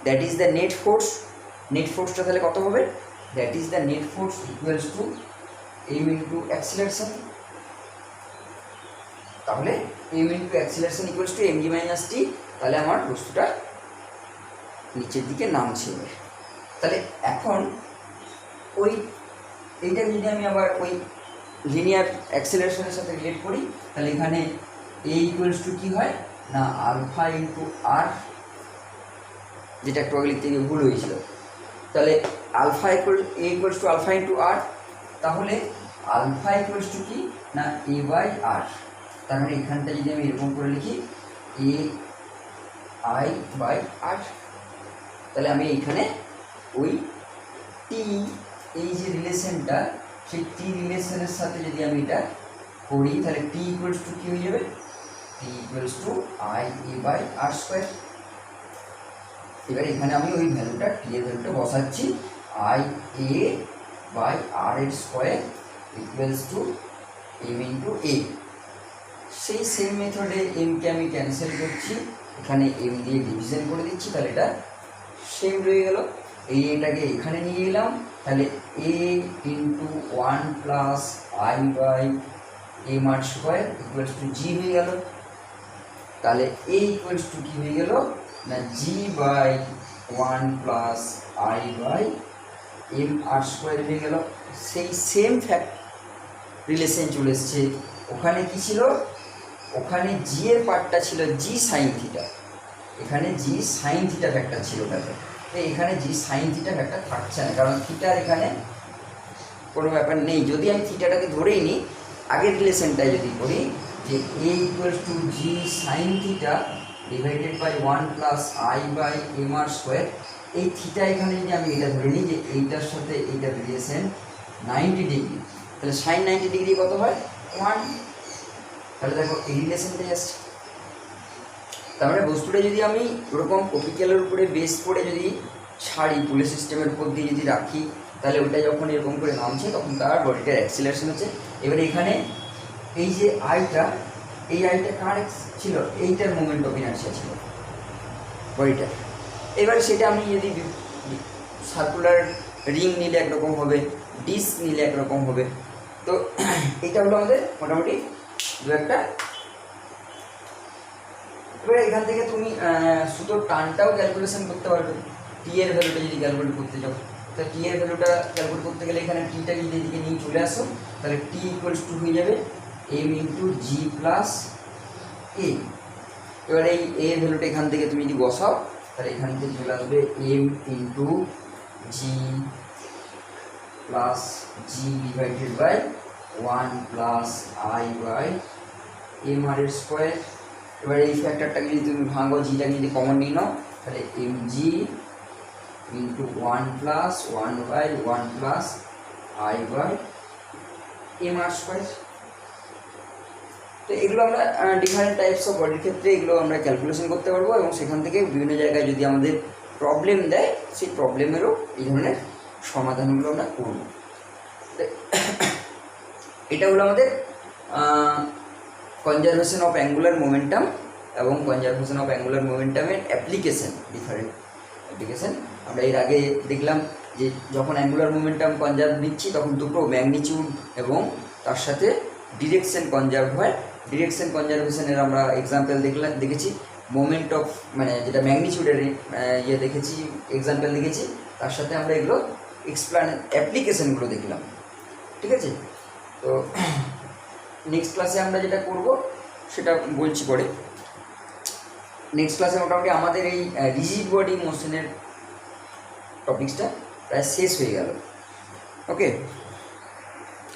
that is the net force. Net ফোর্সটা তাহলে কত হবে, that is the net force equals to M into acceleration. তাহলে m into acceleration equals to mg minus T, তাহলে আমার বস্তুটা নিচের দিকে নামছে। তাহলে এখন ওই এইটা যদি আমি আবার ওই লিনিয়ার অ্যাক্সিলারেশনের সাথে রিলেট করি, তাহলে এখানে এ ইকুয়ালস টু কী হয় না আলফা ইন্টু আর, যেটা একটু আগে লিখতে গিয়ে ভুল হয়েছিল। তাহলে alpha equals to alpha into r, তাহলে আলফা ইকুয়ালস টু কি না এ বাই আর। তার মানে এখানটা যদি আমি এরকম করে লিখি এ আই বাই আর, তাহলে আমি এইখানে ওই টি, এই যে রিলেশনটা, সেই টি রিলেশনের সাথে যদি আমি এটা করি তাহলে টি ইকুয়ালস টু কী হয়ে যাবে, T equals to I A by r square. এবার এখানে আমি ওই ভ্যালুটা টি এর ভ্যালুটা বসাচ্ছি, আই এ বাই আর এর square equals to M into a. সেই সেম মেথডে এমকে আমি ক্যান্সেল করছি, এখানে এম দিয়ে ডিভিশন করে দিচ্ছি, তাহলে এটা সেম রয়ে গেল। এটাকে এখানে নিয়ে এলাম, তাহলে a into 1 plus I by M R square equals to g হয়ে গেল। তাহলে এ ইকুয়ালস টু কী হয়ে গেল না g by 1 plus I by M R square হয়ে গেল। সেই সেম রিলেশন চলে এসছে। ওখানে কি ছিল, ওখানে জি এর পার্টটা ছিল জি সাইন থিটা, এখানে জি সাইন থিটা ফ্যাক্টর ছিল। তো এখানে জি সাইন থিটা একটা থাকছে না, কারণ থিটার এখানে কোনো ব্যাপার নেই। যদি আমি থিটাটাকে ধরেই নিই, আগের রিলেশনটাই যদি করি যে a equals to g sine theta divided by 1 plus I by M R square, এই থিটা এখানে যদি আমি এটা ধরে নিই যে এইটার সাথে এইটার রিলেশন 90 ডিগ্রি, তাহলে সাইন 90 ডিগ্রি কত হয় 1। তাহলে দেখো এই রিলেশনটাই আসছে। তার মানে বস্তুটা যদি আমি ওরকম কপিক্যালের উপরে বেস করে যদি ছাড়ি, পুলে সিস্টেমের উপর দিয়ে যদি রাখি, তাহলে ওটা যখন এরকম করে নামছে তখন তার বডিটার অ্যাক্সিলারেশন হচ্ছে। এবারে এখানে এই যে আইটা, এই আইটা কার ছিল, এইটার মোমেন্ট অফ ইনার্শিয়া ছিল বডিটা। এবারে সেটা আমি যদি সার্কুলার রিং নিলে একরকম হবে, ডিস্ক নিলে একরকম হবে। তো এটা হলো আমাদের মোটামুটি দু একটা। এবারে এখান থেকে তুমি সুতোর টানটাও ক্যালকুলেশন করতে পারবে, টি এর ভ্যালুটা যদি ক্যালকুলেট করতে চাও। তো টি এর ভ্যালুটা ক্যালকুলেট করতে গেলে এখানে টিটা যদি এদিকে নিয়ে চলে আসো, তাহলে টি ইকুয়ালস টু হয়ে যাবে এম ইন্টু জি প্লাস এ। এবার এই এর ভ্যালুটা এখান থেকে তুমি যদি বসাও, তাহলে এখান থেকে চলে আসবে m into g plus g divided by 1 plus I by M r এর স্কোয়ার। এবার এই ফ্যাক্টরটাকে যদি তুমি ভাঙো, জিটাকে যদি কমন নিয়ে নাও, তাহলে M G into 1 plus 1 by 1 plus I by M R square. তো এগুলো আমরা ডিফারেন্ট টাইপস অফ বডির ক্ষেত্রে এগুলো আমরা ক্যালকুলেশন করতে পারবো, এবং সেখান থেকে বিভিন্ন জায়গায় যদি আমাদের প্রবলেম দেয়, সেই প্রবলেমেরও এই ধরনের সমাধানগুলো আমরা করব। এটা হলো আমাদের কনজারভেশন অফ অ্যাঙ্গুলার মোমেন্টাম এবং কনজারভেশন অফ অ্যাঙ্গুলার মোমেন্টামের অ্যাপ্লিকেশন, ডিফারেন্ট অ্যাপ্লিকেশন। আমরা এর আগে দেখলাম যে যখন অ্যাঙ্গুলার মোমেন্টাম কনজার্ভ নিচ্ছি তখন দুটো ম্যাগনিটিউড এবং তার সাথে ডিরেকশন কনজার্ভ হয়। ডিরেকশন কনজারভেশনের আমরা এক্সাম্পল দেখেছি, মোমেন্ট অফ মানে যেটা ম্যাগনিটিউডের দেখেছি, এক্সাম্পল দেখেছি, তার সাথে আমরা এগুলো অ্যাপ্লিকেশনগুলো দেখলাম। ঠিক আছে, তো নেক্সট ক্লাসে আমরা যেটা করব সেটা বলছি পরে। নেক্সট ক্লাসে মোটামুটি আমাদের এই রিজিড বডি মোশনের টপিক্সটা প্রায় শেষ হয়ে গেল। ওকে।